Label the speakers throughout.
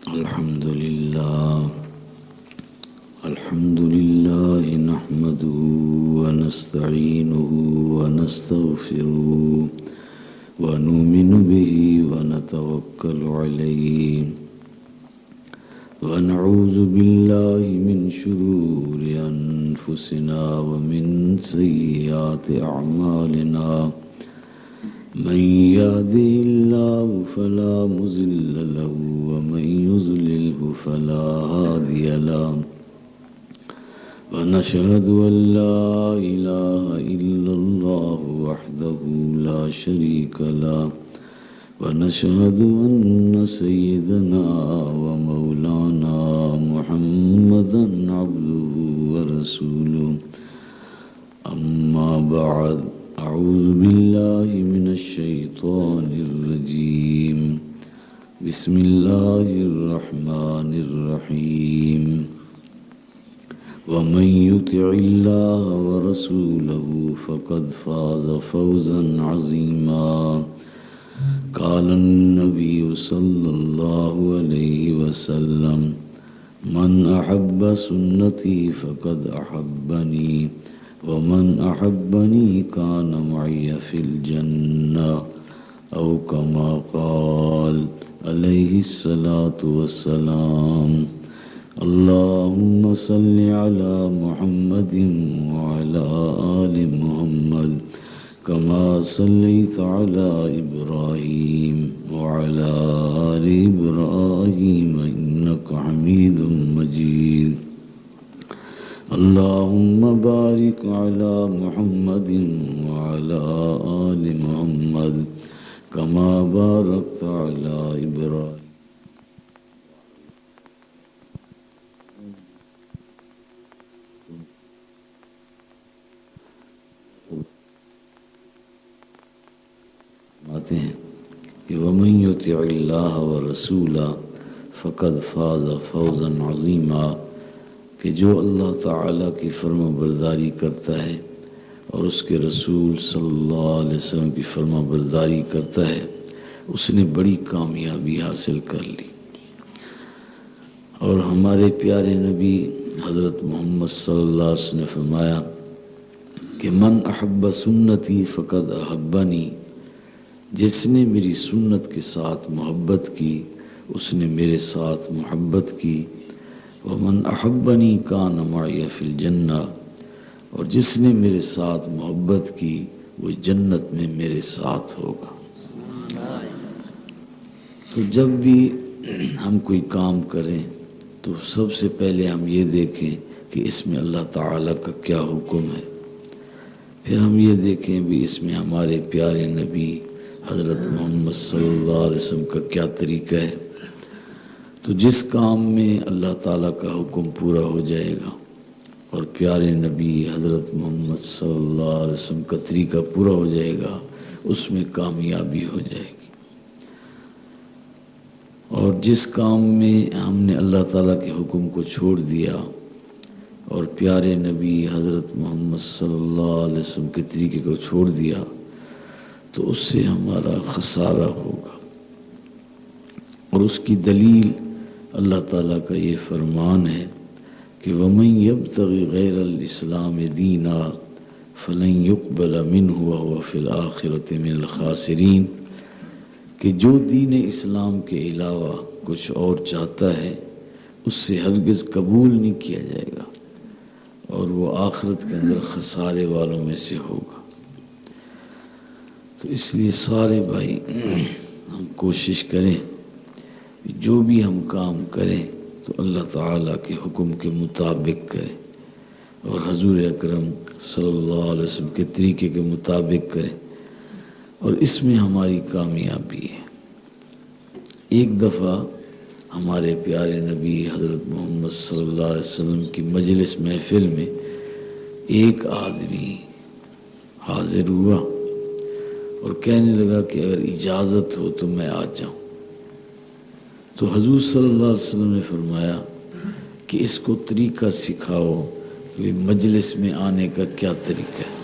Speaker 1: الحمد لله نحمده ونستعينه ونستغفره ونؤمن به ونتوكل عليه ونعوذ بالله من شرور أنفسنا ومن سيئات أعمالنا من يهده الله فلا مضل له ومن يضلله فلا هادي له ونشهد أن لا إله إلا الله وحده لا شريك له ونشهد أن سيدنا ومولانا محمدا عبده ورسوله أما بعد أعوذ بالله من الشيطان الرجيم بسم الله الرحمن الرحيم ومن يطع الله ورسوله فقد فاز فوزا عظيما قال النبي صلى الله عليه وسلم من أحب سنتي فقد أحبني ومن أحبني كان معي في الجنة أو كما قال عليه الصلاة والسلام اللهم صل على محمد وعلى آل محمد كما صليت على إبراهيم وعلى آل إبراهيم إنك حميد مجيد اللهم بارك على محمد وعلى آل محمد كما باركت على إبراهيم آتے ہیں کہ وَمَن يُطِعِ اللَّهَ وَرَسُولَهُ فَقَدْ فَازَ فَوْزًا عَظِيمًا کہ جو اللہ تعالیٰ کی فرما برداری کرتا ہے اور اس کے رسول صلی اللہ علیہ وسلم کی فرما برداری کرتا ہے اس نے بڑی کامیابی حاصل کر لی۔ اور ہمارے پیارے نبی حضرت محمد صلی اللہ علیہ وسلم نے فرمایا کہ من احب سنتی فقد احبنی، جس نے میری سنت کے ساتھ محبت کی اس نے میرے ساتھ محبت کی، ومن احبنی کان معی فی الجنہ، اور جس نے میرے ساتھ محبت کی وہ جنت میں میرے ساتھ ہوگا۔ تو جب بھی ہم کوئی کام کریں تو سب سے پہلے ہم یہ دیکھیں کہ اس میں اللہ تعالیٰ کا کیا حکم ہے، پھر ہم یہ دیکھیں بھی اس میں ہمارے پیارے نبی حضرت محمد صلی اللہ علیہ وسلم کا کیا طریقہ ہے۔ تو جس کام میں اللہ تعالیٰ کا حکم پورا ہو جائے گا اور پیارے نبی حضرت محمد صلی اللہ علیہ وسلم کا طریقہ پورا ہو جائے گا اس میں کامیابی ہو جائے گی، اور جس کام میں ہم نے اللہ تعالیٰ کے حکم کو چھوڑ دیا اور پیارے نبی حضرت محمد صلی اللہ علیہ وسلم کے طریقے کو چھوڑ دیا تو اس سے ہمارا خسارہ ہوگا۔ اور اس کی دلیل اللہ تعالیٰ کا یہ فرمان ہے کہ وَمَن يَبْتَغِ غَيْرَ الْإِسْلَامِ دِينًا فَلَن يُقْبَلَ مِنْهُ وَهُوَ فِي الْآخِرَةِ مِنَ الْخَاسِرِينَ، کہ جو دین اسلام کے علاوہ کچھ اور چاہتا ہے اس سے ہرگز قبول نہیں کیا جائے گا اور وہ آخرت کے اندر خسارے والوں میں سے ہوگا۔ تو اس لیے سارے بھائی ہم کوشش کریں جو بھی ہم کام کریں تو اللہ تعالیٰ کے حکم کے مطابق کریں اور حضور اکرم صلی اللہ علیہ وسلم کے طریقے کے مطابق کریں، اور اس میں ہماری کامیابی ہے۔ ایک دفعہ ہمارے پیارے نبی حضرت محمد صلی اللہ علیہ وسلم کی مجلس محفل میں ایک آدمی حاضر ہوا اور کہنے لگا کہ اگر اجازت ہو تو میں آ جاؤں۔ تو حضور صلی اللہ علیہ وسلم نے فرمایا کہ اس کو طریقہ سکھاؤ کہ مجلس میں آنے کا کیا طریقہ ہے۔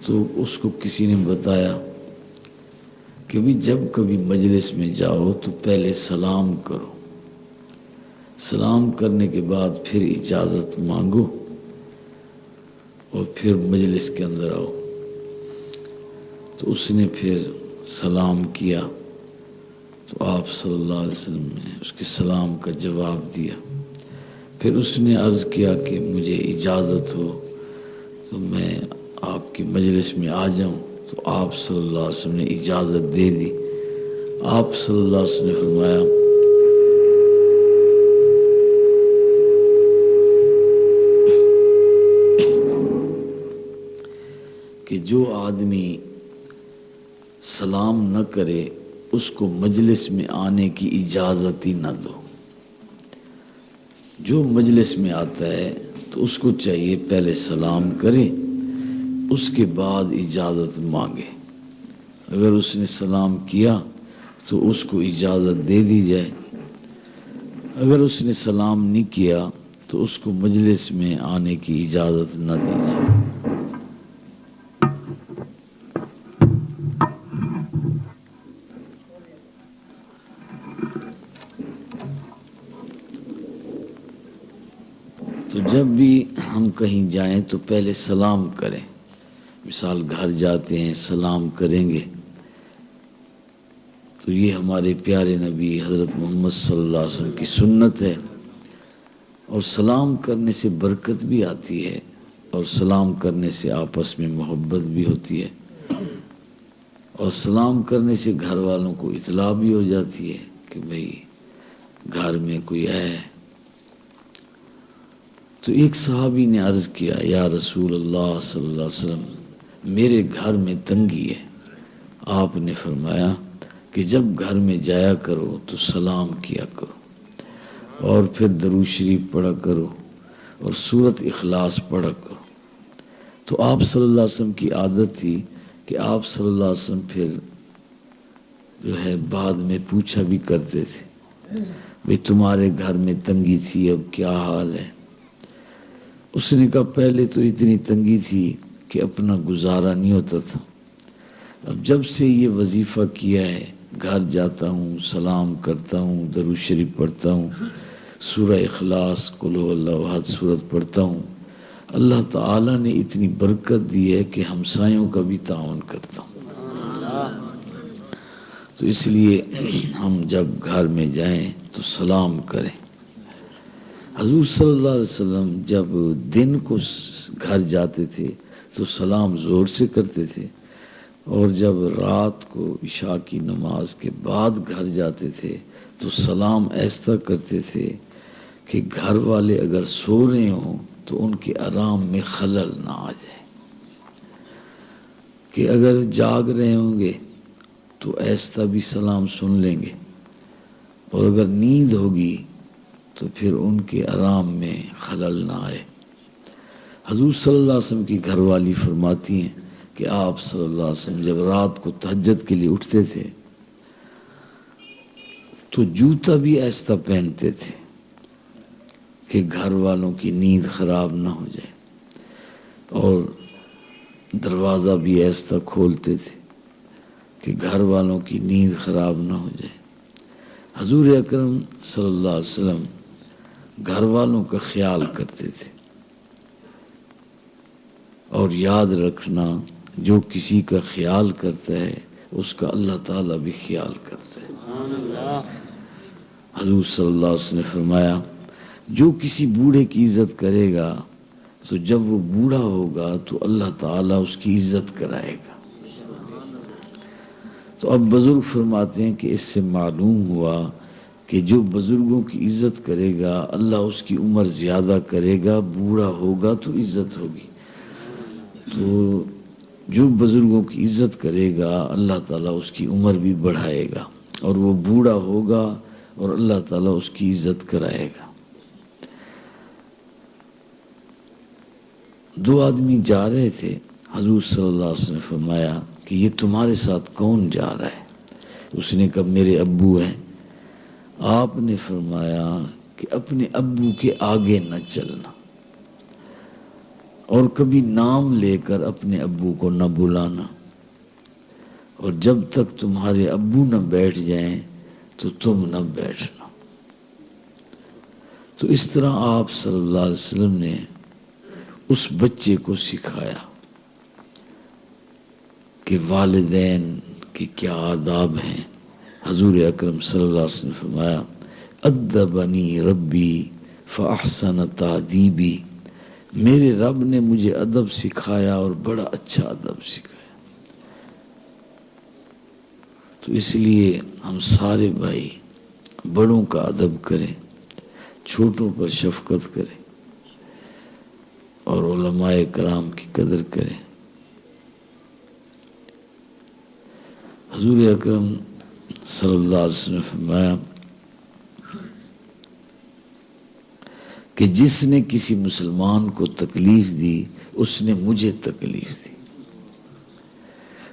Speaker 1: تو اس کو کسی نے بتایا کہ بھی جب کبھی مجلس میں جاؤ تو پہلے سلام کرو، سلام کرنے کے بعد پھر اجازت مانگو اور پھر مجلس کے اندر آؤ۔ تو اس نے پھر سلام کیا تو آپ صلی اللہ علیہ وسلم نے اس کے سلام کا جواب دیا۔ پھر اس نے عرض کیا کہ مجھے اجازت ہو تو میں آپ کی مجلس میں آ جاؤں، تو آپ صلی اللہ علیہ وسلم نے اجازت دے دی۔ آپ صلی اللہ علیہ وسلم نے فرمایا کہ جو آدمی سلام نہ کرے اس کو مجلس میں آنے کی اجازت ہی نہ دو۔ جو مجلس میں آتا ہے تو اس کو چاہیے پہلے سلام کرے، اس کے بعد اجازت مانگے۔ اگر اس نے سلام کیا تو اس کو اجازت دے دی جائے، اگر اس نے سلام نہیں کیا تو اس کو مجلس میں آنے کی اجازت نہ دی جائے۔ تو جب بھی ہم کہیں جائیں تو پہلے سلام کریں۔ مثال گھر جاتے ہیں سلام کریں گے، تو یہ ہمارے پیارے نبی حضرت محمد صلی اللہ علیہ وسلم کی سنت ہے، اور سلام کرنے سے برکت بھی آتی ہے، اور سلام کرنے سے آپس میں محبت بھی ہوتی ہے، اور سلام کرنے سے گھر والوں کو اطلاع بھی ہو جاتی ہے کہ بھئی گھر میں کوئی ہے۔ تو ایک صحابی نے عرض کیا یا رسول اللہ صلی اللہ علیہ وسلم میرے گھر میں تنگی ہے۔ آپ نے فرمایا کہ جب گھر میں جایا کرو تو سلام کیا کرو اور پھر درود شریف پڑھا کرو اور سورۃ اخلاص پڑھا کرو۔ تو آپ صلی اللہ علیہ وسلم کی عادت تھی کہ آپ صلی اللہ علیہ وسلم پھر جو ہے بعد میں پوچھا بھی کرتے تھے بھئی تمہارے گھر میں تنگی تھی، اب کیا حال ہے؟ اس نے کہا پہلے تو اتنی تنگی تھی کہ اپنا گزارا نہیں ہوتا تھا، اب جب سے یہ وظیفہ کیا ہے گھر جاتا ہوں سلام کرتا ہوں درود شریف پڑھتا ہوں سورہ اخلاص قل هو اللہ احد سورت پڑھتا ہوں، اللہ تعالیٰ نے اتنی برکت دی ہے کہ ہمسایوں کا بھی تعاون کرتا ہوں۔ تو اس لیے ہم جب گھر میں جائیں تو سلام کریں۔ حضور صلی اللہ علیہ وسلم جب دن کو گھر جاتے تھے تو سلام زور سے کرتے تھے، اور جب رات کو عشاء کی نماز کے بعد گھر جاتے تھے تو سلام ایسا کرتے تھے کہ گھر والے اگر سو رہے ہوں تو ان کے آرام میں خلل نہ آ جائے، کہ اگر جاگ رہے ہوں گے تو ایسا بھی سلام سن لیں گے، اور اگر نیند ہوگی تو پھر ان کے آرام میں خلل نہ آئے۔ حضور صلی اللہ علیہ وسلم کی گھر والی فرماتی ہیں کہ آپ صلی اللہ علیہ وسلم جب رات کو تہجد کے لیے اٹھتے تھے تو جوتا بھی ایسا پہنتے تھے کہ گھر والوں کی نیند خراب نہ ہو جائے، اور دروازہ بھی ایسا کھولتے تھے کہ گھر والوں کی نیند خراب نہ ہو جائے۔ حضور اکرم صلی اللہ علیہ وسلم گھر والوں کا خیال کرتے تھے، اور یاد رکھنا جو کسی کا خیال کرتا ہے اس کا اللہ تعالیٰ بھی خیال کرتا ہے۔ حضور صلی اللہ علیہ وسلم نے فرمایا جو کسی بوڑھے کی عزت کرے گا تو جب وہ بوڑھا ہوگا تو اللہ تعالیٰ اس کی عزت کرائے گا۔ تو اب بزرگ فرماتے ہیں کہ اس سے معلوم ہوا کہ جو بزرگوں کی عزت کرے گا اللہ اس کی عمر زیادہ کرے گا، بوڑھا ہوگا تو عزت ہوگی، تو جو بزرگوں کی عزت کرے گا اللہ تعالیٰ اس کی عمر بھی بڑھائے گا، اور وہ بوڑھا ہوگا اور اللہ تعالیٰ اس کی عزت کرائے گا۔ دو آدمی جا رہے تھے، حضور صلی اللہ علیہ وسلم نے فرمایا کہ یہ تمہارے ساتھ کون جا رہا ہے؟ اس نے کہا میرے ابو ہیں۔ آپ نے فرمایا کہ اپنے ابو کے آگے نہ چلنا، اور کبھی نام لے کر اپنے ابو کو نہ بلانا، اور جب تک تمہارے ابو نہ بیٹھ جائیں تو تم نہ بیٹھنا۔ تو اس طرح آپ صلی اللہ علیہ وسلم نے اس بچے کو سکھایا کہ والدین کے کیا آداب ہیں. حضور اکرم صلی اللہ علیہ وسلم نے فرمایا ادبنی ربی فاحسن تادیبی، میرے رب نے مجھے ادب سکھایا اور بڑا اچھا ادب سکھایا. تو اس لیے ہم سارے بھائی بڑوں کا ادب کریں، چھوٹوں پر شفقت کریں اور علماء کرام کی قدر کریں. حضور اکرم صلی اللہ علیہ وسلم نے فرمایا کہ جس نے کسی مسلمان کو تکلیف دی اس نے مجھے تکلیف دی.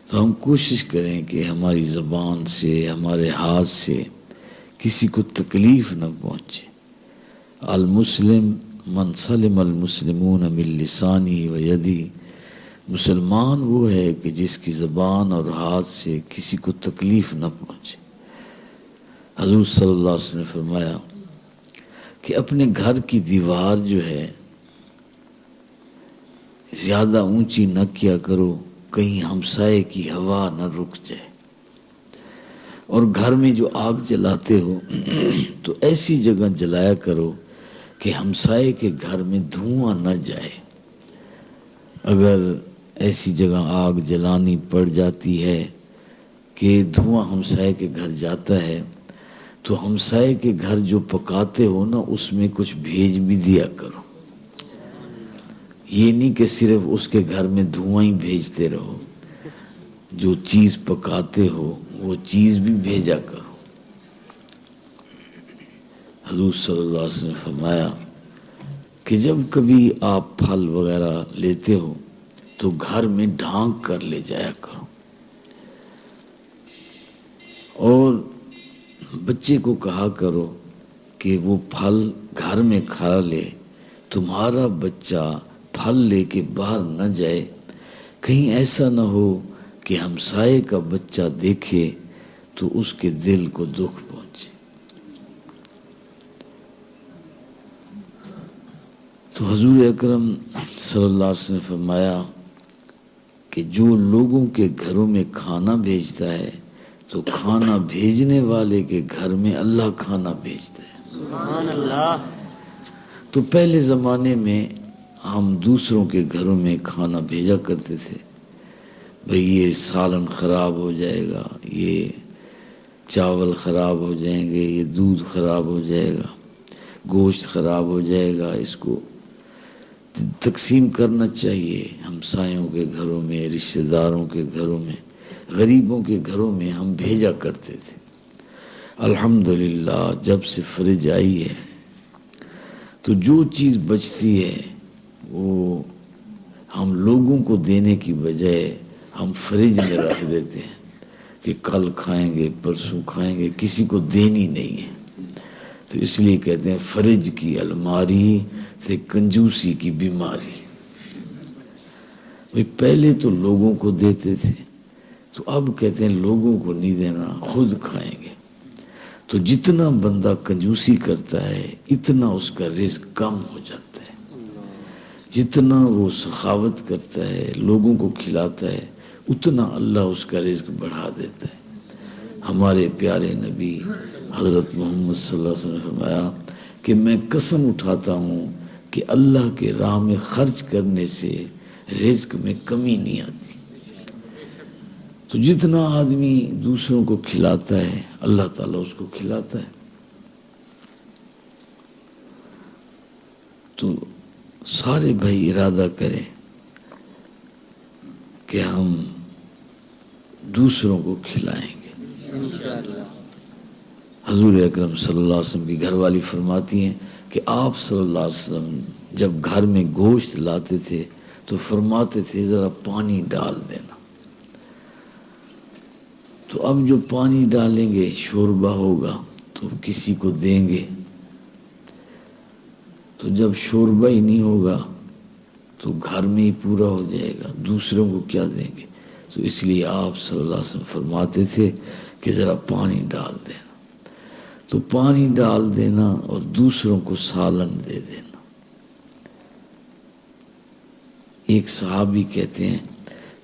Speaker 1: تو ہم کوشش کریں کہ ہماری زبان سے، ہمارے ہاتھ سے کسی کو تکلیف نہ پہنچے. المسلم من سلم المسلمون من لسانہ و یدہ، مسلمان وہ ہے کہ جس کی زبان اور ہاتھ سے کسی کو تکلیف نہ پہنچے. حضور صلی اللہ علیہ وسلم نے فرمایا کہ اپنے گھر کی دیوار جو ہے زیادہ اونچی نہ کیا کرو، کہیں ہمسائے کی ہوا نہ رک جائے. اور گھر میں جو آگ جلاتے ہو تو ایسی جگہ جلایا کرو کہ ہمسائے کے گھر میں دھواں نہ جائے. اگر ایسی جگہ آگ جلانی پڑ جاتی ہے کہ دھواں ہمسائے کے گھر جاتا ہے تو ہمسائے کے گھر جو پکاتے ہو نا اس میں کچھ بھیج بھی دیا کرو. یہ نہیں کہ صرف اس کے گھر میں دھواں ہی بھیجتے رہو، جو چیز پکاتے ہو وہ چیز بھی بھیجا کرو. حضور صلی اللہ علیہ وسلم نے فرمایا کہ جب کبھی آپ پھل وغیرہ لیتے ہو تو گھر میں ڈھانک کر لے جایا کرو. اور بچے کو کہا کرو کہ وہ پھل گھر میں کھا لے، تمہارا بچہ پھل لے کے باہر نہ جائے، کہیں ایسا نہ ہو کہ ہمسائے کا بچہ دیکھے تو اس کے دل کو دکھ پہنچے. تو حضور اکرم صلی اللہ علیہ وسلم نے فرمایا کہ جو لوگوں کے گھروں میں کھانا بھیجتا ہے تو کھانا بھیجنے والے کے گھر میں اللہ کھانا بھیجتا ہے.
Speaker 2: سبحان اللہ.
Speaker 1: تو پہلے زمانے میں ہم دوسروں کے گھروں میں کھانا بھیجا کرتے تھے، بھئی یہ سالن خراب ہو جائے گا، یہ چاول خراب ہو جائیں گے، یہ دودھ خراب ہو جائے گا، گوشت خراب ہو جائے گا، اس کو تقسیم کرنا چاہیے. ہمسایوں کے گھروں میں، رشتہ داروں کے گھروں میں، غریبوں کے گھروں میں ہم بھیجا کرتے تھے. الحمدللہ جب سے فریج آئی ہے تو جو چیز بچتی ہے وہ ہم لوگوں کو دینے کی بجائے ہم فریج میں رکھ دیتے ہیں کہ کل کھائیں گے، پرسوں کھائیں گے، کسی کو دینی نہیں ہے. تو اس لیے کہتے ہیں فریج کی الماری سے کنجوسی کی بیماری. پہلے تو لوگوں کو دیتے تھے، تو اب کہتے ہیں لوگوں کو نہیں دینا، خود کھائیں گے. تو جتنا بندہ کنجوسی کرتا ہے اتنا اس کا رزق کم ہو جاتا ہے. جتنا وہ سخاوت کرتا ہے، لوگوں کو کھلاتا ہے، اتنا اللہ اس کا رزق بڑھا دیتا ہے. ہمارے پیارے نبی حضرت محمد صلی اللہ علیہ وسلم نے فرمایا کہ میں قسم اٹھاتا ہوں کہ اللہ کے راہ میں خرچ کرنے سے رزق میں کمی نہیں آتی. تو جتنا آدمی دوسروں کو کھلاتا ہے اللہ تعالیٰ اس کو کھلاتا ہے. تو سارے بھائی ارادہ کریں کہ ہم دوسروں کو کھلائیں گے
Speaker 2: انشاءاللہ.
Speaker 1: حضور اکرم صلی اللہ علیہ وسلم کی گھر والی فرماتی ہیں کہ آپ صلی اللہ علیہ وسلم جب گھر میں گوشت لاتے تھے تو فرماتے تھے ذرا پانی ڈال دینا. تو اب جو پانی ڈالیں گے شوربہ ہوگا تو کسی کو دیں گے، تو جب شوربہ ہی نہیں ہوگا تو گھر میں ہی پورا ہو جائے گا، دوسروں کو کیا دیں گے. تو اس لیے آپ صلی اللہ علیہ وسلم فرماتے تھے کہ ذرا پانی ڈال دینا. تو پانی ڈال دینا اور دوسروں کو سالن دے دینا۔ ایک صحابی کہتے ہیں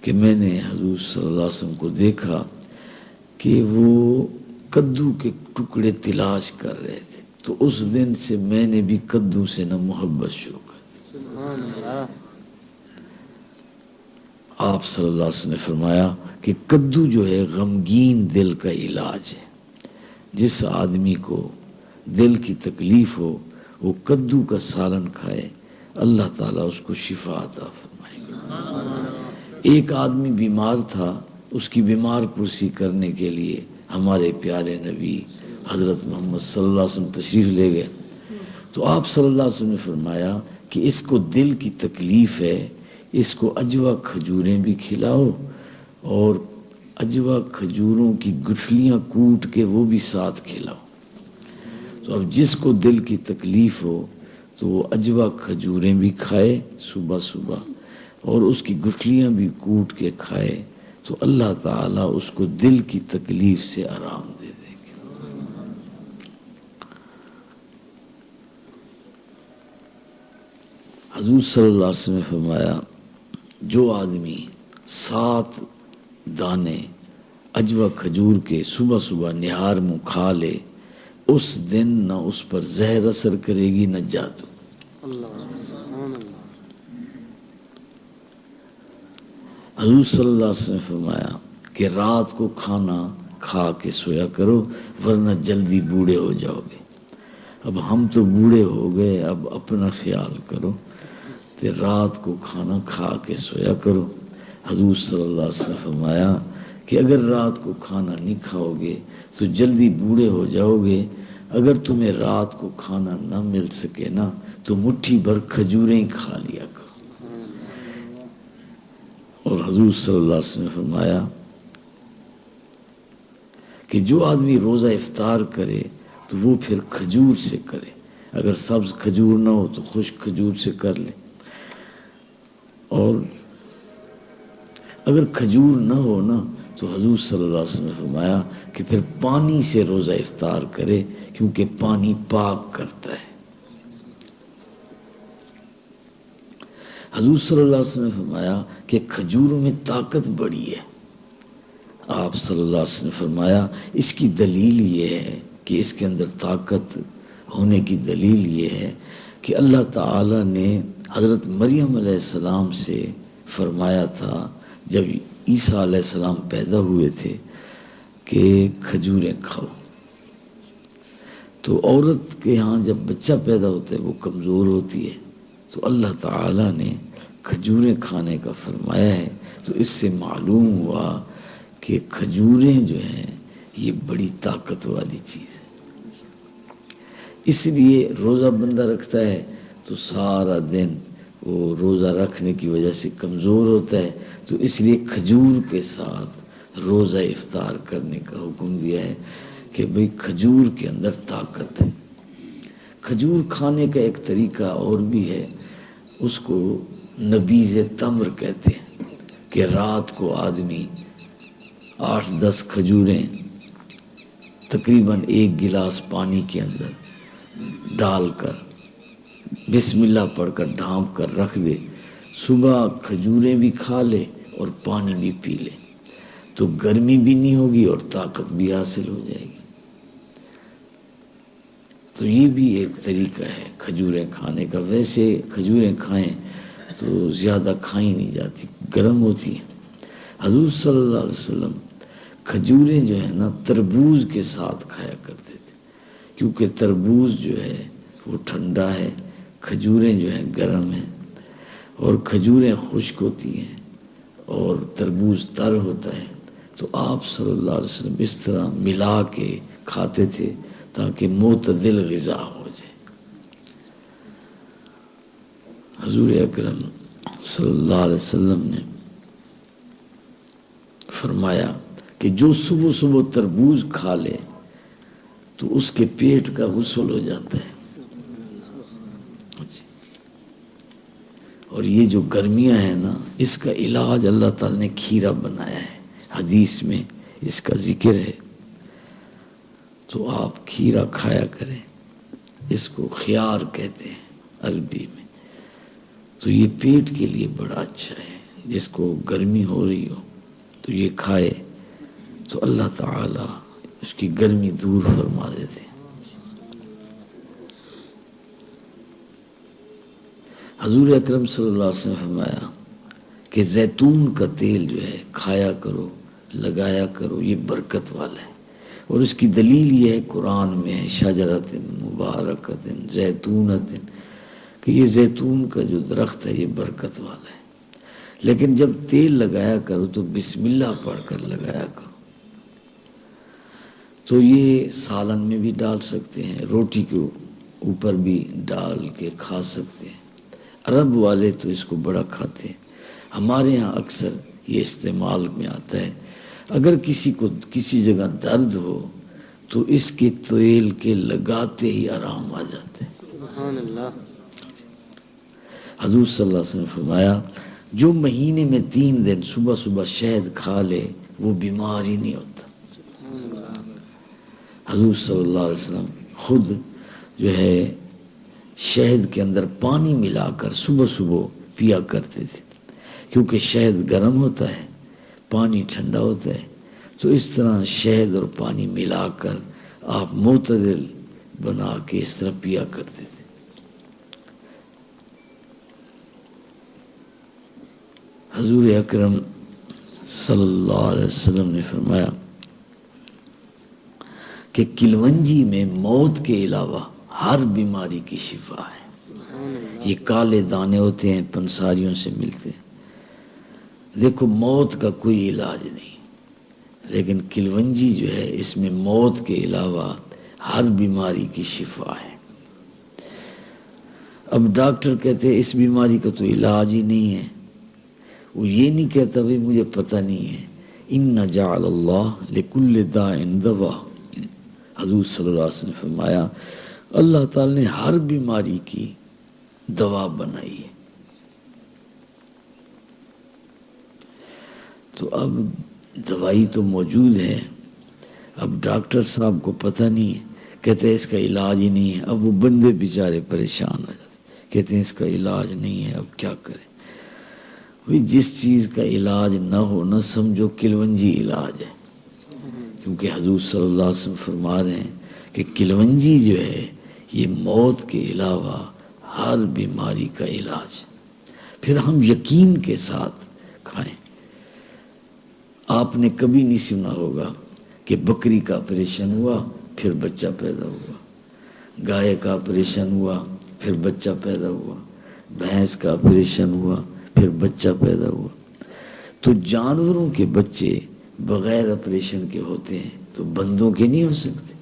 Speaker 1: کہ میں نے حضور صلی اللہ علیہ وسلم کو دیکھا کہ وہ کدو کے ٹکڑے تلاش کر رہے تھے، تو اس دن سے میں نے بھی کدو سے نہ محبت شروع کر دی۔
Speaker 2: سبحان اللہ۔
Speaker 1: آپ صلی اللہ علیہ وسلم نے فرمایا کہ کدو جو ہے غمگین دل کا علاج ہے۔ جس آدمی کو دل کی تکلیف ہو وہ کدو کا سالن کھائے، اللہ تعالیٰ اس کو شفا عطا فرمائے گا۔ ایک آدمی بیمار تھا، اس کی بیمار پرسی کرنے کے لیے ہمارے پیارے نبی حضرت محمد صلی اللہ علیہ وسلم تشریف لے گئے، تو آپ صلی اللہ علیہ وسلم نے فرمایا کہ اس کو دل کی تکلیف ہے، اس کو اجوا کھجوریں بھی کھلاؤ اور اجوا کھجوروں کی گٹھلیاں کوٹ کے وہ بھی ساتھ کھلاؤ۔ تو اب جس کو دل کی تکلیف ہو تو وہ اجوا کھجوریں بھی کھائے صبح صبح اور اس کی گٹھلیاں بھی کوٹ کے کھائے، تو اللہ تعالیٰ اس کو دل کی تکلیف سے آرام دے دے گے۔ حضور صلی اللہ علیہ وسلم نے فرمایا جو آدمی 7 دانے اجوا کھجور کے صبح صبح نہار منہ کھا لے، اس دن نہ اس پر زہر اثر کرے گی نہ جادو۔
Speaker 2: اللہ سبحان اللہ۔
Speaker 1: حضور صلی اللہ علیہ وسلم نے فرمایا کہ رات کو کھانا کھا کے سویا کرو ورنہ جلدی بوڑھے ہو جاؤ گے۔ اب ہم تو بوڑھے ہو گئے، اب اپنا خیال کرو کہ رات کو کھانا کھا کے سویا کرو۔ حضور صلی اللہ علیہ وسلم نے فرمایا کہ اگر رات کو کھانا نہیں کھاؤ گے تو جلدی بوڑھے ہو جاؤ گے۔ اگر تمہیں رات کو کھانا نہ مل سکے نا تو مٹھی بھر کھجوریں ہی کھا لیا کرو۔ اور حضور صلی اللہ علیہ وسلم نے فرمایا کہ جو آدمی روزہ افطار کرے تو وہ پھر کھجور سے کرے، اگر سبز کھجور نہ ہو تو خشک کھجور سے کر لے، اور اگر کھجور نہ ہو نا تو حضور صلی اللہ علیہ وسلم نے فرمایا کہ پھر پانی سے روزہ افطار کرے کیونکہ پانی پاک کرتا ہے۔ حضور صلی اللہ علیہ وسلم نے فرمایا کہ کھجوروں میں طاقت بڑی ہے۔ آپ صلی اللہ علیہ وسلم نے فرمایا اس کی دلیل یہ ہے کہ اس کے اندر طاقت ہونے کی دلیل یہ ہے کہ اللہ تعالیٰ نے حضرت مریم علیہ السلام سے فرمایا تھا جب عیسیٰ علیہ السلام پیدا ہوئے تھے کہ کھجوریں کھاؤ، تو عورت کے ہاں جب بچہ پیدا ہوتا ہے وہ کمزور ہوتی ہے، تو اللہ تعالیٰ نے کھجوریں کھانے کا فرمایا ہے۔ تو اس سے معلوم ہوا کہ کھجوریں جو ہیں یہ بڑی طاقت والی چیز ہے۔ اس لیے روزہ بندہ رکھتا ہے تو سارا دن وہ روزہ رکھنے کی وجہ سے کمزور ہوتا ہے، تو اس لیے کھجور کے ساتھ روزہ افطار کرنے کا حکم دیا ہے کہ بھئی کھجور کے اندر طاقت ہے۔ کھجور کھانے کا ایک طریقہ اور بھی ہے، اس کو نبیذ تمر کہتے ہیں، کہ رات کو آدمی 8-10 کھجوریں تقریباً 1 گلاس پانی کے اندر ڈال کر بسم اللہ پڑھ کر ڈھانپ کر رکھ دے، صبح کھجوریں بھی کھا لے اور پانی بھی پی لے، تو گرمی بھی نہیں ہوگی اور طاقت بھی حاصل ہو جائے گی۔ تو یہ بھی ایک طریقہ ہے کھجوریں کھانے کا۔ ویسے کھجوریں کھائیں تو زیادہ کھائی نہیں جاتی، گرم ہوتی ہیں۔ حضور صلی اللہ علیہ وسلم کھجوریں جو ہے نا تربوز کے ساتھ کھایا کرتے تھے، کیونکہ تربوز جو ہے وہ ٹھنڈا ہے، کھجوریں جو ہیں گرم ہیں، اور کھجوریں خشک ہوتی ہیں اور تربوز تر ہوتا ہے، تو آپ صلی اللہ علیہ وسلم اس طرح ملا کے کھاتے تھے تاکہ معتدل غذا ہو جائے۔ حضور اکرم صلی اللہ علیہ وسلم نے فرمایا کہ جو صبح صبح تربوز کھا لے تو اس کے پیٹ کا غسل ہو جاتا ہے۔ اور یہ جو گرمیاں ہیں نا اس کا علاج اللہ تعالیٰ نے کھیرا بنایا ہے، حدیث میں اس کا ذکر ہے۔ تو آپ کھیرا کھایا کریں، اس کو خیار کہتے ہیں عربی میں، تو یہ پیٹ کے لیے بڑا اچھا ہے، جس کو گرمی ہو رہی ہو تو یہ کھائے تو اللہ تعالی اس کی گرمی دور فرما دیتے ہیں۔ حضور اکرم صلی اللہ علیہ وسلم نے فرمایا کہ زیتون کا تیل جو ہے کھایا کرو، لگایا کرو، یہ برکت والا ہے، اور اس کی دلیل یہ ہے قرآن میں ہے شجرۃ مبارکۃ زیتونۃ، کہ یہ زیتون کا جو درخت ہے یہ برکت والا ہے، لیکن جب تیل لگایا کرو تو بسم اللہ پڑھ کر لگایا کرو۔ تو یہ سالن میں بھی ڈال سکتے ہیں، روٹی کے اوپر بھی ڈال کے کھا سکتے ہیں، عرب والے تو اس کو بڑا کھاتے ہیں، ہمارے ہاں اکثر یہ استعمال میں آتا ہے۔ اگر کسی کو کسی جگہ درد ہو تو اس کے تیل کے لگاتے ہی آرام آ جاتے ہیں۔
Speaker 2: سبحان اللہ۔
Speaker 1: حضور صلی اللہ علیہ وسلم نے فرمایا جو مہینے میں 3 دن صبح صبح شہد کھا لے وہ بیمار ہی نہیں ہوتا۔ حضور صلی اللہ علیہ وسلم خود جو ہے شہد کے اندر پانی ملا کر صبح صبح پیا کرتے تھے، کیونکہ شہد گرم ہوتا ہے، پانی ٹھنڈا ہوتا ہے، تو اس طرح شہد اور پانی ملا کر آپ معتدل بنا کے اس طرح پیا کرتے تھے۔ حضور اکرم صلی اللہ علیہ وسلم نے فرمایا کہ کلونجی میں موت کے علاوہ ہر بیماری کی شفا ہے۔ یہ کالے دانے ہوتے ہیں، پنساریوں سے ملتے ہیں، دیکھو موت کا کوئی علاج نہیں، لیکن کلونجی جو ہے اس میں موت کے علاوہ ہر بیماری کی شفا ہے۔ اب ڈاکٹر کہتے ہیں اس بیماری کا تو علاج ہی نہیں ہے، وہ یہ نہیں کہتا بھئی مجھے پتہ نہیں ہے، ان جعل اللہ لکل داء دوا، حضور صلی اللہ علیہ وسلم نے فرمایا اللہ تعالی نے ہر بیماری کی دوا بنائی ہے۔ تو اب دوائی تو موجود ہے، اب ڈاکٹر صاحب کو پتہ نہیں ہے، کہتے ہیں اس کا علاج ہی نہیں ہے، اب وہ بندے بیچارے پریشان ہو جاتے، کہتے ہیں اس کا علاج نہیں ہے، اب کیا کریں؟ جس چیز کا علاج نہ ہو نہ سمجھو کلونجی علاج ہے، کیونکہ حضور صلی اللہ علیہ وسلم فرما رہے ہیں کہ کلونجی جو ہے یہ موت کے علاوہ ہر بیماری کا علاج، پھر ہم یقین کے ساتھ کھائیں۔ آپ نے کبھی نہیں سنا ہوگا کہ بکری کا آپریشن ہوا پھر بچہ پیدا ہوا، گائے کا آپریشن ہوا پھر بچہ پیدا ہوا، بھینس کا آپریشن ہوا پھر بچہ پیدا ہوا، تو جانوروں کے بچے بغیر آپریشن کے ہوتے ہیں تو بندوں کے نہیں ہو سکتے۔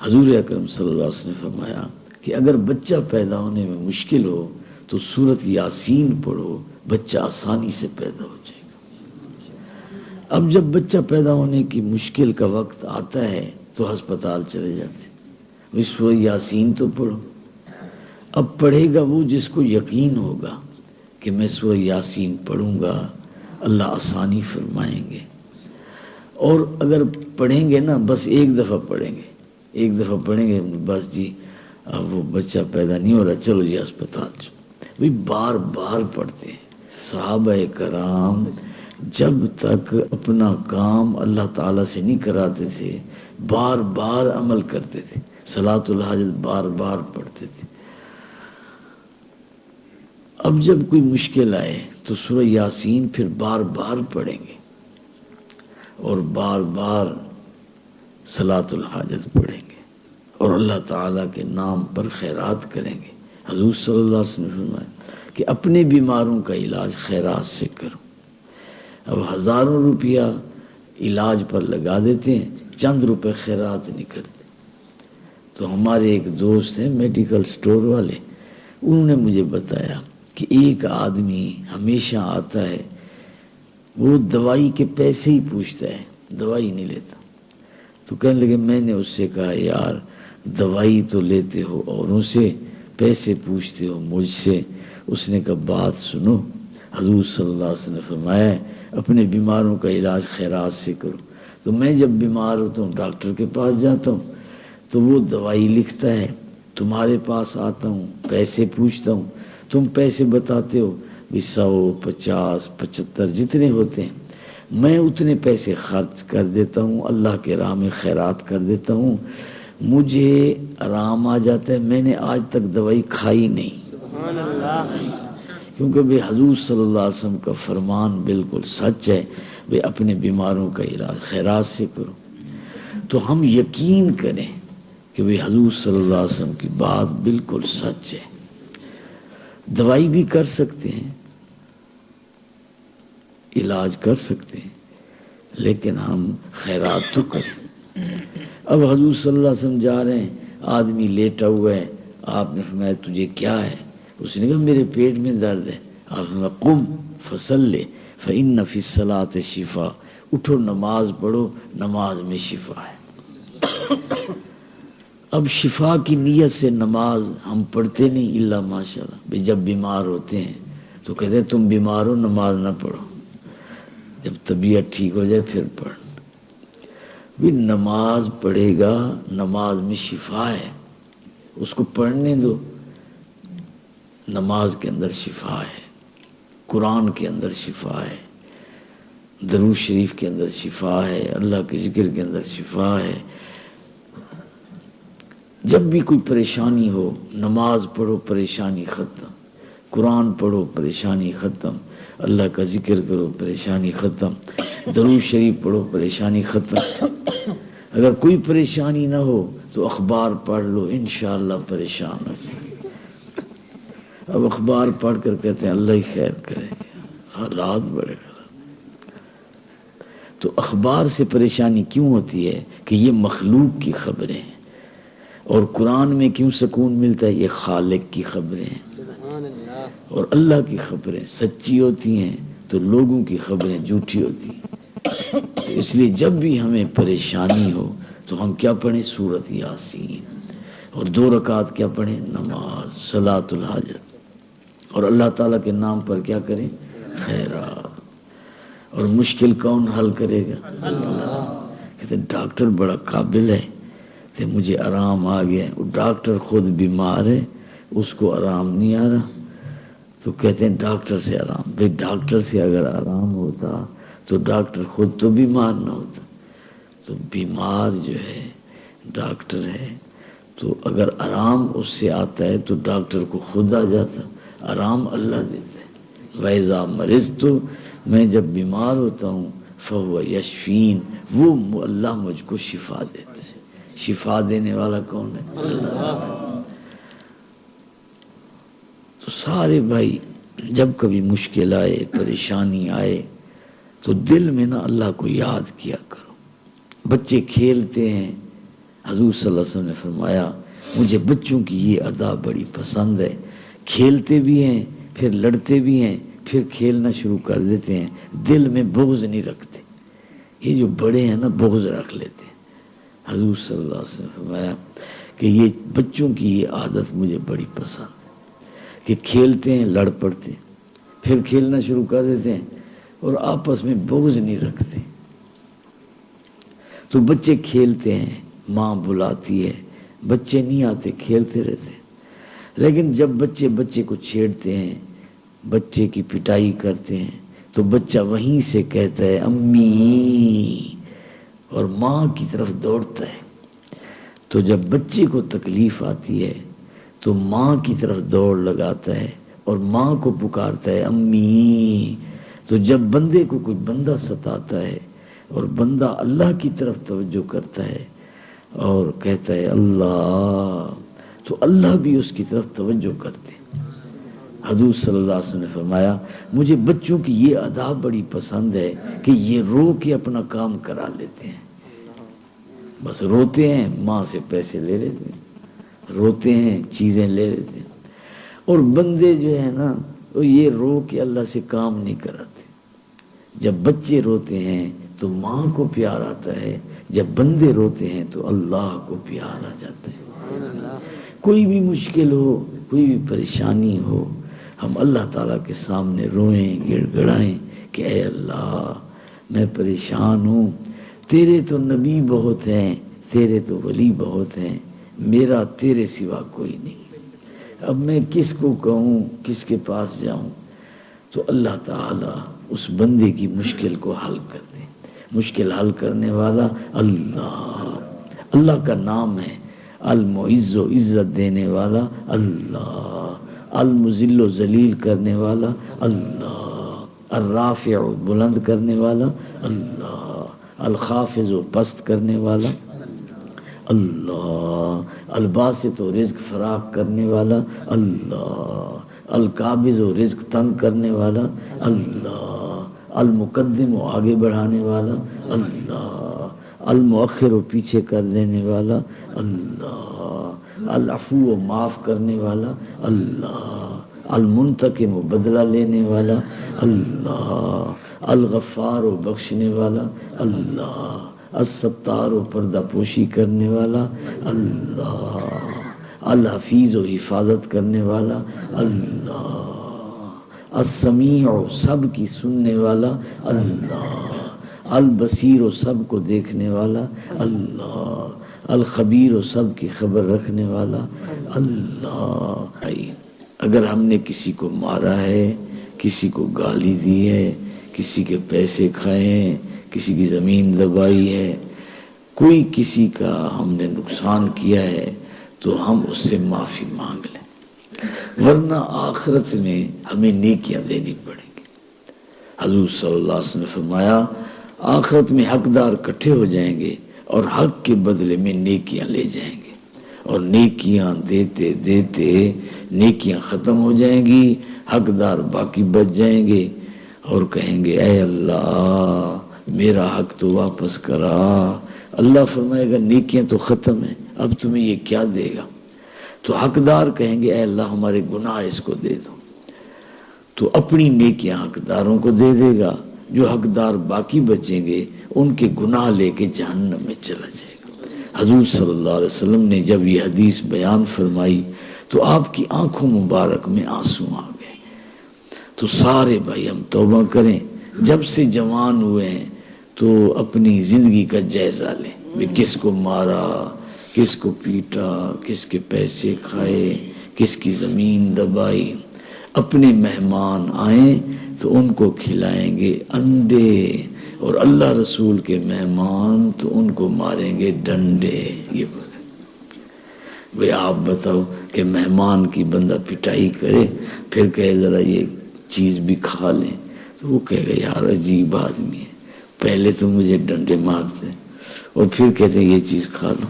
Speaker 1: حضور اکرم صلی اللہ علیہ وسلم نے فرمایا کہ اگر بچہ پیدا ہونے میں مشکل ہو تو سورۃ یاسین پڑھو، بچہ آسانی سے پیدا ہو جائے گا۔ اب جب بچہ پیدا ہونے کی مشکل کا وقت آتا ہے تو ہسپتال چلے جاتے ہیں، سورۃ یاسین تو پڑھو۔ اب پڑھے گا وہ جس کو یقین ہوگا کہ میں سورۃ یاسین پڑھوں گا اللہ آسانی فرمائیں گے، اور اگر پڑھیں گے نا بس ایک دفعہ پڑھیں گے بس جی اب وہ بچہ پیدا نہیں ہو رہا، چلو جی اسپتال چلو، بار بار پڑھتے ہیں۔ صحابہ کرام جب تک اپنا کام اللہ تعالیٰ سے نہیں کراتے تھے بار بار عمل کرتے تھے، صلاۃ الحاجت بار بار پڑھتے تھے۔ اب جب کوئی مشکل آئے تو سورہ یاسین پھر بار بار پڑھیں گے اور بار بار صلاۃ الحاجت پڑھیں گے اور اللہ تعالیٰ کے نام پر خیرات کریں گے۔ حضور صلی اللہ علیہ وسلم نے فرمایا کہ اپنے بیماروں کا علاج خیرات سے کرو۔ اب ہزاروں روپیہ علاج پر لگا دیتے ہیں، چند روپے خیرات نہیں کرتے۔ تو ہمارے ایک دوست ہیں میڈیکل سٹور والے، انہوں نے مجھے بتایا کہ ایک آدمی ہمیشہ آتا ہے، وہ دوائی کے پیسے ہی پوچھتا ہے، دوائی نہیں لیتا۔ تو کہنے لگے میں نے اس سے کہا یار دوائی تو لیتے ہو اوروں سے، پیسے پوچھتے ہو مجھ سے۔ اس نے کہا بات سنو، حضور صلی اللہ علیہ وسلم نے فرمایا ہے اپنے بیماروں کا علاج خیرات سے کرو۔ تو میں جب بیمار ہوتا ہوں ڈاکٹر کے پاس جاتا ہوں تو وہ دوائی لکھتا ہے، تمہارے پاس آتا ہوں پیسے پوچھتا ہوں، تم پیسے بتاتے ہو 100 50 75 جتنے ہوتے ہیں، میں اتنے پیسے خرچ کر دیتا ہوں، اللہ کے راہ میں خیرات کر دیتا ہوں، مجھے آرام آ جاتا ہے۔ میں نے آج تک دوائی کھائی نہیں،
Speaker 2: سبحان اللہ۔
Speaker 1: کیونکہ بھئی حضور صلی اللہ علیہ وسلم کا فرمان بالکل سچ ہے، بھئی اپنے بیماروں کا علاج خیرات سے کرو۔ تو ہم یقین کریں کہ بھئی حضور صلی اللہ علیہ وسلم کی بات بالکل سچ ہے، دوائی بھی کر سکتے ہیں، علاج کر سکتے ہیں، لیکن ہم خیرات تو کریں۔ اب حضور صلی اللہ علیہ وسلم جا رہے ہیں، آدمی لیٹا ہوا ہے، آپ نے فرمایا تجھے کیا ہے؟ اس نے کہا میرے پیٹ میں درد ہے۔ آپ نے فرمایا قم فصلی فإن فی الصلاۃ شفاء، اٹھو نماز پڑھو، نماز میں شفا ہے۔ اب شفا کی نیت سے نماز ہم پڑھتے نہیں الا ماشاءاللہ، جب بیمار ہوتے ہیں تو کہتے ہیں تم بیمار ہو نماز نہ پڑھو، جب طبیعت ٹھیک ہو جائے پھر پڑھ۔ بھی نماز پڑھے گا، نماز میں شفا ہے، اس کو پڑھنے دو۔ نماز کے اندر شفا ہے، قرآن کے اندر شفا ہے، درود شریف کے اندر شفا ہے، اللہ کے ذکر کے اندر شفا ہے۔ جب بھی کوئی پریشانی ہو نماز پڑھو، پریشانی ختم، قرآن پڑھو پریشانی ختم، اللہ کا ذکر کرو پریشانی ختم، درود شریف پڑھو پریشانی ختم۔ اگر کوئی پریشانی نہ ہو تو اخبار پڑھ لو، انشاءاللہ پریشان ہو جائے۔ اب اخبار پڑھ کر کہتے ہیں اللہ ہی خیر کرے گا، حالات بڑے خراب۔ تو اخبار سے پریشانی کیوں ہوتی ہے کہ یہ مخلوق کی خبریں ہیں، اور قرآن میں کیوں سکون ملتا ہے؟ یہ خالق کی خبریں ہیں،
Speaker 2: سبحان اللہ۔
Speaker 1: اور اللہ کی خبریں سچی ہوتی ہیں تو لوگوں کی خبریں جھوٹی ہوتی ہیں۔ تو اس لیے جب بھی ہمیں پریشانی ہو تو ہم کیا پڑھیں؟ سورۃ یاسین، اور 2 رکعت کیا پڑھیں؟ نماز، صلاۃ الحاجت، اور اللہ تعالیٰ کے نام پر کیا کریں؟ خیرات۔ اور مشکل کون حل کرے گا؟ اللہ۔ کہتے ڈاکٹر بڑا قابل ہے، کہ مجھے آرام آ گیا۔ وہ ڈاکٹر خود بیمار ہے، اس کو آرام نہیں آ رہا، تو کہتے ہیں ڈاکٹر سے آرام۔ بھئی ڈاکٹر سے اگر آرام ہوتا تو ڈاکٹر خود تو بیمار نہ ہوتا۔ تو بیمار جو ہے ڈاکٹر ہے، تو اگر آرام اس سے آتا ہے تو ڈاکٹر کو خود آ جاتا۔ آرام اللہ دیتا ہے۔ وَإِذَا مَرِضْتُ، میں جب بیمار ہوتا ہوں، فَهُوَ يَشْفِينِ، وہ اللہ مجھ کو شفا دیتا ہے۔ شفا دینے والا کون ہے؟ اللہ۔ تو سارے بھائی جب کبھی مشکل آئے، پریشانی آئے، تو دل میں نا اللہ کو یاد کیا کرو۔ بچے کھیلتے ہیں، حضور صلی اللہ علیہ وسلم نے فرمایا مجھے بچوں کی یہ ادا بڑی پسند ہے، کھیلتے بھی ہیں پھر لڑتے بھی ہیں پھر کھیلنا شروع کر دیتے ہیں، دل میں بغض نہیں رکھتے۔ یہ جو بڑے ہیں نا بغض رکھ لیتے ہیں۔ حضور صلی اللہ علیہ وسلم نے فرمایا کہ یہ بچوں کی یہ عادت مجھے بڑی پسند ہے کہ کھیلتے ہیں، لڑ پڑتے ہیں، پھر کھیلنا شروع کر دیتے ہیں اور آپس میں بغض نہیں رکھتے۔ تو بچے کھیلتے ہیں، ماں بلاتی ہے، بچے نہیں آتے، کھیلتے رہتے ہیں۔ لیکن جب بچے کو چھیڑتے ہیں، بچے کی پٹائی کرتے ہیں، تو بچہ وہیں سے کہتا ہے امی، اور ماں کی طرف دوڑتا ہے۔ تو جب بچے کو تکلیف آتی ہے تو ماں کی طرف دوڑ لگاتا ہے اور ماں کو پکارتا ہے امی۔ تو جب بندے کو کوئی بندہ ستاتا ہے اور بندہ اللہ کی طرف توجہ کرتا ہے اور کہتا ہے اللہ، تو اللہ بھی اس کی طرف توجہ کرتے ہیں۔ حضور صلی اللہ علیہ وسلم نے فرمایا مجھے بچوں کی یہ ادا بڑی پسند ہے کہ یہ رو کے اپنا کام کرا لیتے ہیں۔ بس روتے ہیں، ماں سے پیسے لے لیتے ہیں، روتے ہیں، چیزیں لے لیتے ہیں۔ اور بندے جو ہے نا وہ یہ رو کے اللہ سے کام نہیں کراتے۔ جب بچے روتے ہیں تو ماں کو پیار آتا ہے، جب بندے روتے ہیں تو اللہ کو پیار آ جاتا ہے۔ کوئی بھی مشکل ہو، کوئی بھی پریشانی ہو، ہم اللہ تعالیٰ کے سامنے روئیں، گڑ گڑائیں کہ اے اللہ میں پریشان ہوں، تیرے تو نبی بہت ہیں، تیرے تو ولی بہت ہیں، میرا تیرے سوا کوئی نہیں۔ اب میں کس کو کہوں، کس کے پاس جاؤں؟ تو اللہ تعالیٰ اس بندے کی مشکل کو حل کر دے۔ مشکل حل کرنے والا اللہ، اللہ کا نام ہے المعز و عزت دینے والا اللہ، المذل و ذلیل کرنے والا اللہ، الرافع و بلند کرنے والا اللہ، الخافض و پست کرنے والا اللہ، الباسط و رزق فراخ کرنے والا اللہ، القابض و رزق تنگ کرنے والا اللہ، المقدم و آگے بڑھانے والا اللہ، المؤخر و پیچھے کر دینے والا اللہ، العفو و معاف کرنے والا اللہ، المنتقم و بدلہ لینے والا اللہ، الغفار و بخشنے والا اللہ، الستار و پردہ پوشی کرنے والا اللہ، الحفیظ و حفاظت کرنے والا اللہ، السمیع و سب کی سننے والا اللہ، البصیر و سب کو دیکھنے والا اللہ، الخبیر و سب کی خبر رکھنے والا اللہ۔ اگر ہم نے کسی کو مارا ہے، کسی کو گالی دی ہے، کسی کے پیسے کھائے ہیں، کسی کی زمین دبائی ہے، کوئی کسی کا ہم نے نقصان کیا ہے تو ہم اس سے معافی مانگ لیں، ورنہ آخرت میں ہمیں نیکیاں دینی پڑیں گی۔ حضور صلی اللہ علیہ وسلم نے فرمایا آخرت میں حقدار اکٹھے ہو جائیں گے اور حق کے بدلے میں نیکیاں لے جائیں گے، اور نیکیاں دیتے دیتے نیکیاں ختم ہو جائیں گی، حقدار باقی بچ جائیں گے اور کہیں گے اے اللہ میرا حق تو واپس کرا۔ اللہ فرمائے گا نیکیاں تو ختم ہیں، اب تمہیں یہ کیا دے گا؟ تو حقدار کہیں گے اے اللہ ہمارے گناہ اس کو دے دو، تو اپنی نیکیاں حقداروں کو دے دے گا، جو حقدار باقی بچیں گے ان کے گناہ لے کے جہنم میں چلا جائے گا۔ حضور صلی اللہ علیہ وسلم نے جب یہ حدیث بیان فرمائی تو آپ کی آنکھوں مبارک میں آنسو آ گئے۔ تو سارے بھائی ہم توبہ کریں، جب سے جوان ہوئے ہیں تو اپنی زندگی کا جائزہ لیں، بھی کس کو مارا، کس کو پیٹا، کس کے پیسے کھائے، کس کی زمین دبائی۔ اپنے مہمان آئیں تو ان کو کھلائیں گے انڈے، اور اللہ رسول کے مہمان تو ان کو ماریں گے ڈنڈے۔ یہ بھئی آپ بتاؤ کہ مہمان کی بندہ پٹائی کرے پھر کہے ذرا یہ چیز بھی کھا لیں، تو وہ کہے گا یار عجیب آدمی ہے، پہلے تو مجھے ڈنڈے مارتے اور پھر کہتے ہیں یہ چیز کھا لو۔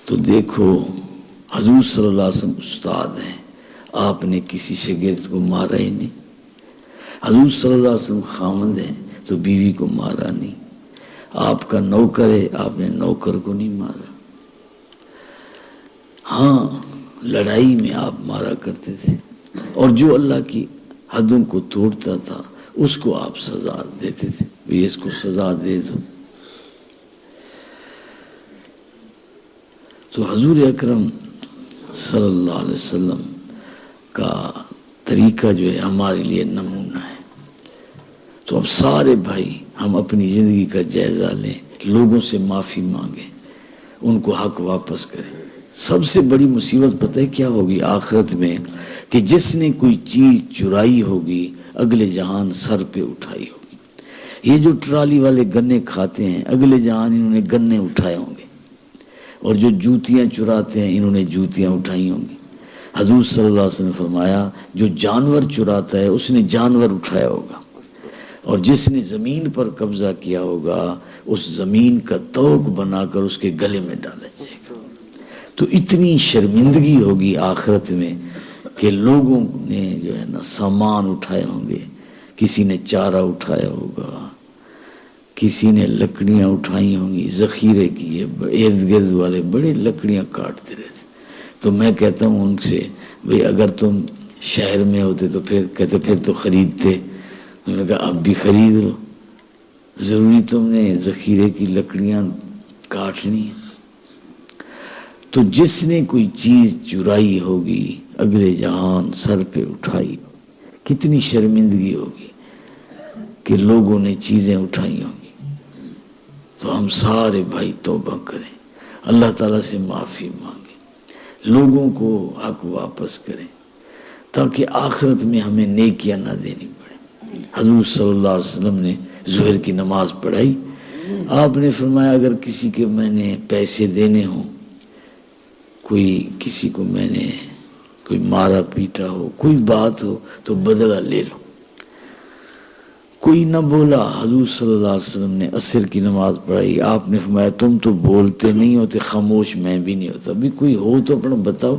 Speaker 1: تو دیکھو حضور صلی اللہ علیہ وسلم استاد ہیں، آپ نے کسی شاگرد کو مارا ہی نہیں۔ حضور صلی اللہ علیہ وسلم خاوند ہیں تو بیوی کو مارا نہیں۔ آپ کا نوکر ہے، آپ نے نوکر کو نہیں مارا۔ ہاں لڑائی میں آپ مارا کرتے تھے، اور جو اللہ کی حدوں کو توڑتا تھا اس کو آپ سزا دیتے تھے، بھی اس کو سزا دے دو۔ تو حضور اکرم صلی اللہ علیہ وسلم کا طریقہ جو ہے ہمارے لیے نمونہ ہے۔ تو اب سارے بھائی ہم اپنی زندگی کا جائزہ لیں، لوگوں سے معافی مانگیں، ان کو حق واپس کریں۔ سب سے بڑی مصیبت پتہ ہے کیا ہوگی آخرت میں؟ کہ جس نے کوئی چیز چرائی ہوگی اگلے جہان سر پہ اٹھائی ہوگی۔ یہ جو ٹرالی والے گنے کھاتے ہیں اگلے جہان انہوں نے گنے اٹھائے ہوں گے، اور جو جوتیاں چراتے ہیں انہوں نے جوتیاں اٹھائی ہوں گی۔ حضور صلی اللہ علیہ وسلم نے فرمایا جو جانور چراتا ہے اس نے جانور اٹھایا ہوگا، اور جس نے زمین پر قبضہ کیا ہوگا اس زمین کا طوق بنا کر اس کے گلے میں ڈالا جائے گا۔ تو اتنی شرمندگی ہوگی آخرت میں کہ لوگوں نے جو ہے نا سامان اٹھائے ہوں گے، کسی نے چارہ اٹھایا ہوگا، کسی نے لکڑیاں اٹھائی ہوں گی ذخیرے کی، ارد گرد والے بڑے لکڑیاں کاٹتے رہتے۔ تو میں کہتا ہوں ان سے بھئی اگر تم شہر میں ہوتے تو پھر کہتے پھر تو خریدتے۔ انہوں نے کہا اب بھی خرید لو، ضروری تم نے ذخیرے کی لکڑیاں کاٹنی۔ تو جس نے کوئی چیز چرائی ہوگی اگلے جہان سر پہ اٹھائی، کتنی شرمندگی ہوگی۔ کہ لوگوں نے چیزیں اٹھائی ہوں گی، تو ہم سارے بھائی توبہ کریں، اللہ تعالیٰ سے معافی مانگیں، لوگوں کو حق واپس کریں، تاکہ آخرت میں ہمیں نیکیاں نہ دینی پڑے۔ حضور صلی اللہ علیہ وسلم نے ظہر کی نماز پڑھائی، آپ نے فرمایا اگر کسی کے میں نے پیسے دینے ہوں، کوئی کسی کو میں نے کوئی مارا پیٹا ہو، کوئی بات ہو، تو بدلہ لے لو۔ کوئی نہ بولا۔ حضور صلی اللہ علیہ وسلم نے عصر کی نماز پڑھائی، آپ نے فرمایا تم تو بولتے نہیں ہوتے، خاموش میں بھی نہیں ہوتا، بھی کوئی ہو تو اپنا بتاؤ۔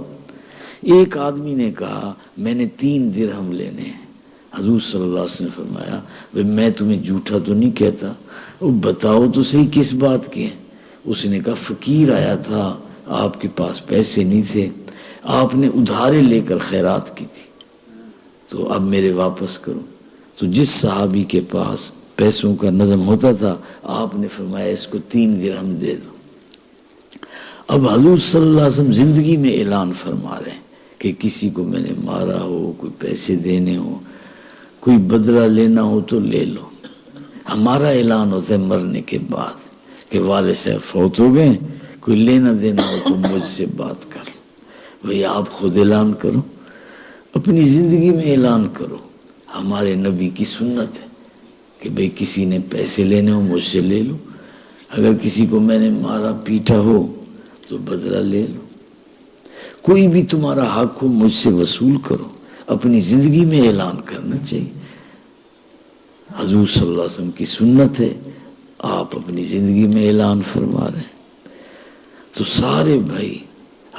Speaker 1: ایک آدمی نے کہا میں نے 3 درہم لینے ہیں۔ حضور صلی اللہ علیہ وسلم نے فرمایا میں تمہیں جھوٹا تو نہیں کہتا، وہ بتاؤ تو صحیح کس بات کے ہیں۔ اس نے کہا فقیر آیا تھا، آپ کے پاس پیسے نہیں تھے، آپ نے ادھارے لے کر خیرات کی تھی، تو اب میرے واپس کرو۔ تو جس صحابی کے پاس پیسوں کا نظم ہوتا تھا، آپ نے فرمایا اس کو 3 درہم دے دو۔ اب حضور صلی اللہ علیہ وسلم زندگی میں اعلان فرما رہے ہیں کہ کسی کو میں نے مارا ہو، کوئی پیسے دینے ہو، کوئی بدلہ لینا ہو تو لے لو۔ ہمارا اعلان ہوتا ہے مرنے کے بعد کہ والد صاحب فوت ہو گئے، کوئی لینا دینا ہو تو مجھ سے بات کر لو۔ بھئی آپ خود اعلان کرو، اپنی زندگی میں اعلان کرو۔ ہمارے نبی کی سنت ہے کہ بھئی کسی نے پیسے لینے ہو مجھ سے لے لو، اگر کسی کو میں نے مارا پیٹا ہو تو بدلہ لے لو، کوئی بھی تمہارا حق ہو مجھ سے وصول کرو۔ اپنی زندگی میں اعلان کرنا چاہیے، حضور صلی اللہ علیہ وسلم کی سنت ہے، آپ اپنی زندگی میں اعلان فرما رہے ہیں۔ تو سارے بھائی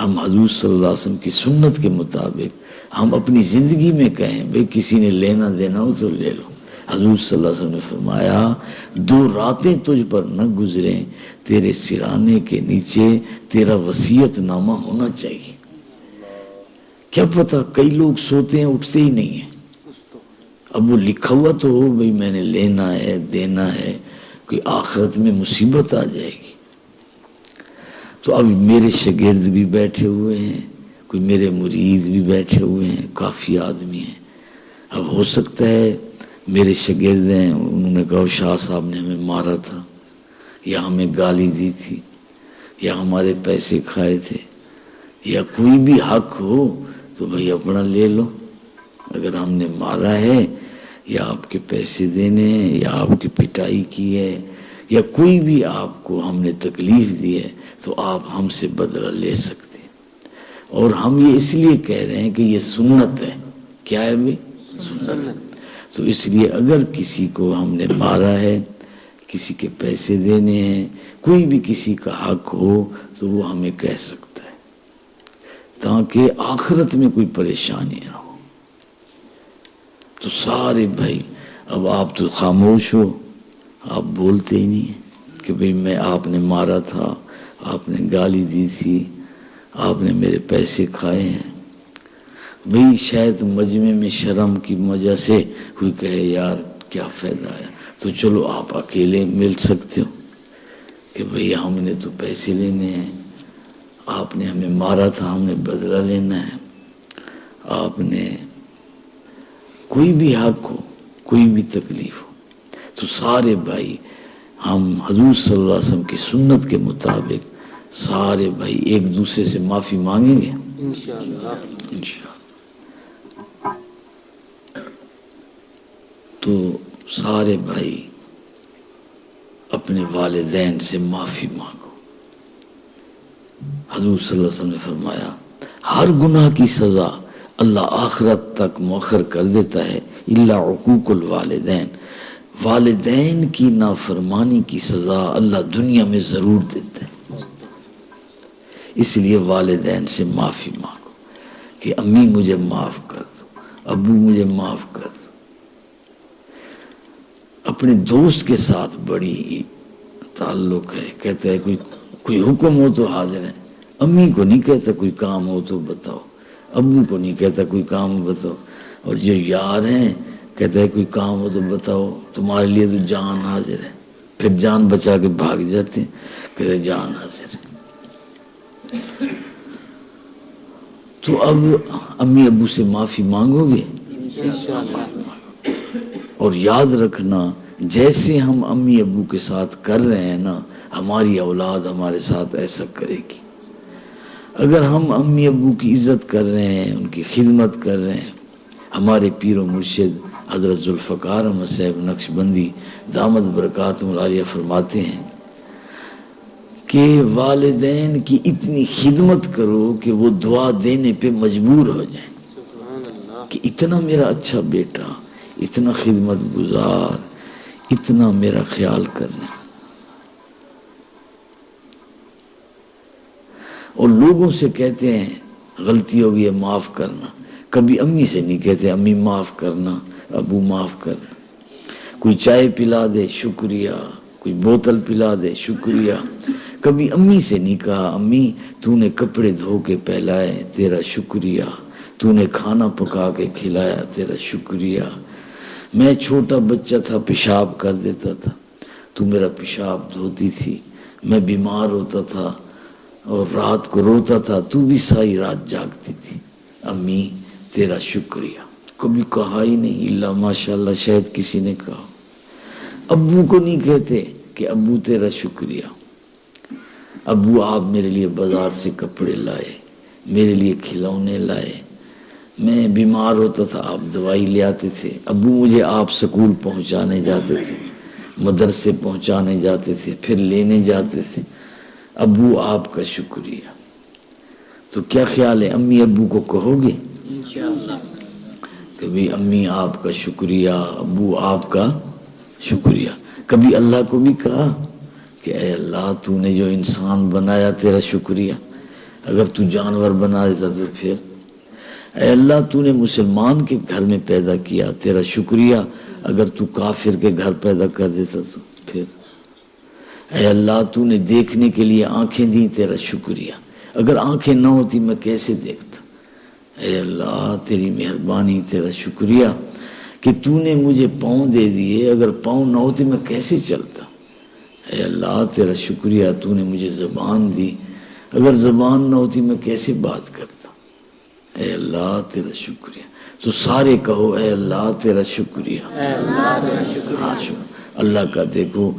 Speaker 1: ہم حضور صلی اللہ علیہ وسلم کی سنت کے مطابق ہم اپنی زندگی میں کہیں بھئی کسی نے لینا دینا ہو تو لے لو۔ حضور صلی اللہ علیہ وسلم نے فرمایا 2 راتیں تجھ پر نہ گزریں تیرے سرانے کے نیچے تیرا وصیت نامہ ہونا چاہیے۔ کیا پتا کئی لوگ سوتے ہیں اٹھتے ہی نہیں ہیں، اب وہ لکھا ہوا تو ہو بھئی میں نے لینا ہے دینا ہے، کوئی آخرت میں مصیبت آ جائے گی۔ تو اب میرے شاگرد بھی بیٹھے ہوئے ہیں، کوئی میرے مرید بھی بیٹھے ہوئے ہیں، کافی آدمی ہیں۔ اب ہو سکتا ہے میرے شاگرد ہیں، انہوں نے کہا شاہ صاحب نے ہمیں مارا تھا، یا ہمیں گالی دی تھی، یا ہمارے پیسے کھائے تھے، یا کوئی بھی حق ہو تو بھئی اپنا لے لو۔ اگر ہم نے مارا ہے یا آپ کے پیسے دینے ہیں یا آپ کی پٹائی کی ہے یا کوئی بھی آپ کو ہم نے تکلیف دی ہے تو آپ ہم سے بدلہ لے سکتے ہیں۔ اور ہم یہ اس لیے کہہ رہے ہیں کہ یہ سنت ہے۔ کیا ہے بھئی؟ سنت۔ تو اس لیے اگر کسی کو ہم نے مارا ہے، کسی کے پیسے دینے ہیں، کوئی بھی کسی کا حق ہو تو وہ ہمیں کہہ سکتا ہے، تاکہ آخرت میں کوئی پریشانی نہ ہو۔ تو سارے بھائی اب آپ تو خاموش ہو، آپ بولتے ہی نہیں ہیں کہ بھئی میں آپ نے مارا تھا، آپ نے گالی دی تھی، آپ نے میرے پیسے کھائے ہیں۔ بھئی شاید مجمع میں شرم کی وجہ سے کوئی کہے یار کیا فائدہ ہے، تو چلو آپ اکیلے مل سکتے ہو کہ بھئی ہم نے تو پیسے لینے ہیں، آپ نے ہمیں مارا تھا، ہم نے بدلہ لینا ہے۔ آپ نے کوئی بھی حق ہو، کوئی بھی تکلیف ہو، تو سارے بھائی ہم حضور صلی اللہ علیہ وسلم کی سنت کے مطابق سارے بھائی ایک دوسرے سے معافی مانگیں گے انشاءاللہ۔ تو سارے بھائی اپنے والدین سے معافی مانگو۔ حضور صلی اللہ علیہ وسلم نے فرمایا ہر گناہ کی سزا اللہ آخرت تک مؤخر کر دیتا ہے الا عقوق الوالدین، والدین کی نافرمانی کی سزا اللہ دنیا میں ضرور دیتا ہے۔ اس لیے والدین سے معافی مانگو کہ امی مجھے معاف کر دو، ابو مجھے معاف کر دو۔ اپنے دوست کے ساتھ بڑی تعلق ہے، کہتا ہے کوئی حکم ہو تو حاضر ہے، امی کو نہیں کہتا کوئی کام ہو تو بتاؤ، ابو کو نہیں کہتا کوئی کام ہو بتاؤ، اور جو یار ہیں کہتا ہے کوئی کام ہو تو بتاؤ، تمہارے لیے تو جان حاضر ہے، پھر جان بچا کے بھاگ جاتے ہیں، کہتے جان حاضر ہے۔ تو اب امی ابو سے معافی مانگو گے اور یاد رکھنا جیسے ہم امی ابو کے ساتھ کر رہے ہیں نا، ہماری اولاد ہمارے ساتھ ایسا کرے گی۔ اگر ہم امی ابو کی عزت کر رہے ہیں، ان کی خدمت کر رہے ہیں، ہمارے پیر و مرشد حضرت ذوالفقار احمد صاحب نقشبندی دامت برکاتہم العالیہ فرماتے ہیں کہ والدین کی اتنی خدمت کرو کہ وہ دعا دینے پہ مجبور ہو جائیں کہ اتنا میرا اچھا بیٹا، اتنا خدمت گزار، اتنا میرا خیال کرنا۔ اور لوگوں سے کہتے ہیں غلطی ہو گئی ہے معاف کرنا، کبھی امی سے نہیں کہتے امی معاف کرنا، ابو معاف کرنا۔ کوئی چائے پلا دے شکریہ، کوئی بوتل پلا دے شکریہ، کبھی امی سے نہیں کہا امی تو نے کپڑے دھو کے پہلائے تیرا شکریہ، تو نے کھانا پکا کے کھلایا تیرا شکریہ، میں چھوٹا بچہ تھا پیشاب کر دیتا تھا تو میرا پیشاب دھوتی تھی، میں بیمار ہوتا تھا اور رات کو روتا تھا تو بھی ساری رات جاگتی تھی، امی تیرا شکریہ۔ کبھی کہا ہی نہیں، اللہ ماشاءاللہ شاید کسی نے کہا۔ ابو کو نہیں کہتے کہ ابو تیرا شکریہ، ابو آپ میرے لیے بازار سے کپڑے لائے، میرے لیے کھلونے لائے، میں بیمار ہوتا تھا آپ دوائی لے آتے تھے، ابو مجھے آپ سکول پہنچانے جاتے تھے، مدرسے پہنچانے جاتے تھے، پھر لینے جاتے تھے، ابو آپ کا شکریہ۔ تو کیا خیال ہے امی ابو کو کہو گے؟
Speaker 2: انشاءاللہ۔
Speaker 1: کبھی امی آپ کا شکریہ، ابو آپ کا شکریہ۔ کبھی اللہ کو بھی کہا کہ اے اللہ تو نے جو انسان بنایا تیرا شکریہ، اگر تو جانور بنا دیتا تو پھر، اے اللہ تو نے مسلمان کے گھر میں پیدا کیا تیرا شکریہ، اگر تو کافر کے گھر پیدا کر دیتا تو پھر، اے اللہ تو نے دیکھنے کے لیے آنکھیں دی تیرا شکریہ، اگر آنکھیں نہ ہوتی میں کیسے دیکھتا، اے اللہ تیری مہربانی تیرا شکریہ کہ تو نے مجھے پاؤں دے دیے، اگر پاؤں نہ ہوتے میں کیسے چلتا، اے اللہ تیرا شکریہ تو نے مجھے زبان دی، اگر زبان نہ ہوتی میں کیسے بات کرتا، اے اللہ تیرا شکریہ۔ تو سارے کہو اے اللہ تیرا شکریہ،
Speaker 2: اے اللہ تیرا شکریہ۔
Speaker 1: ہاں شکر اللہ کا۔ دیکھو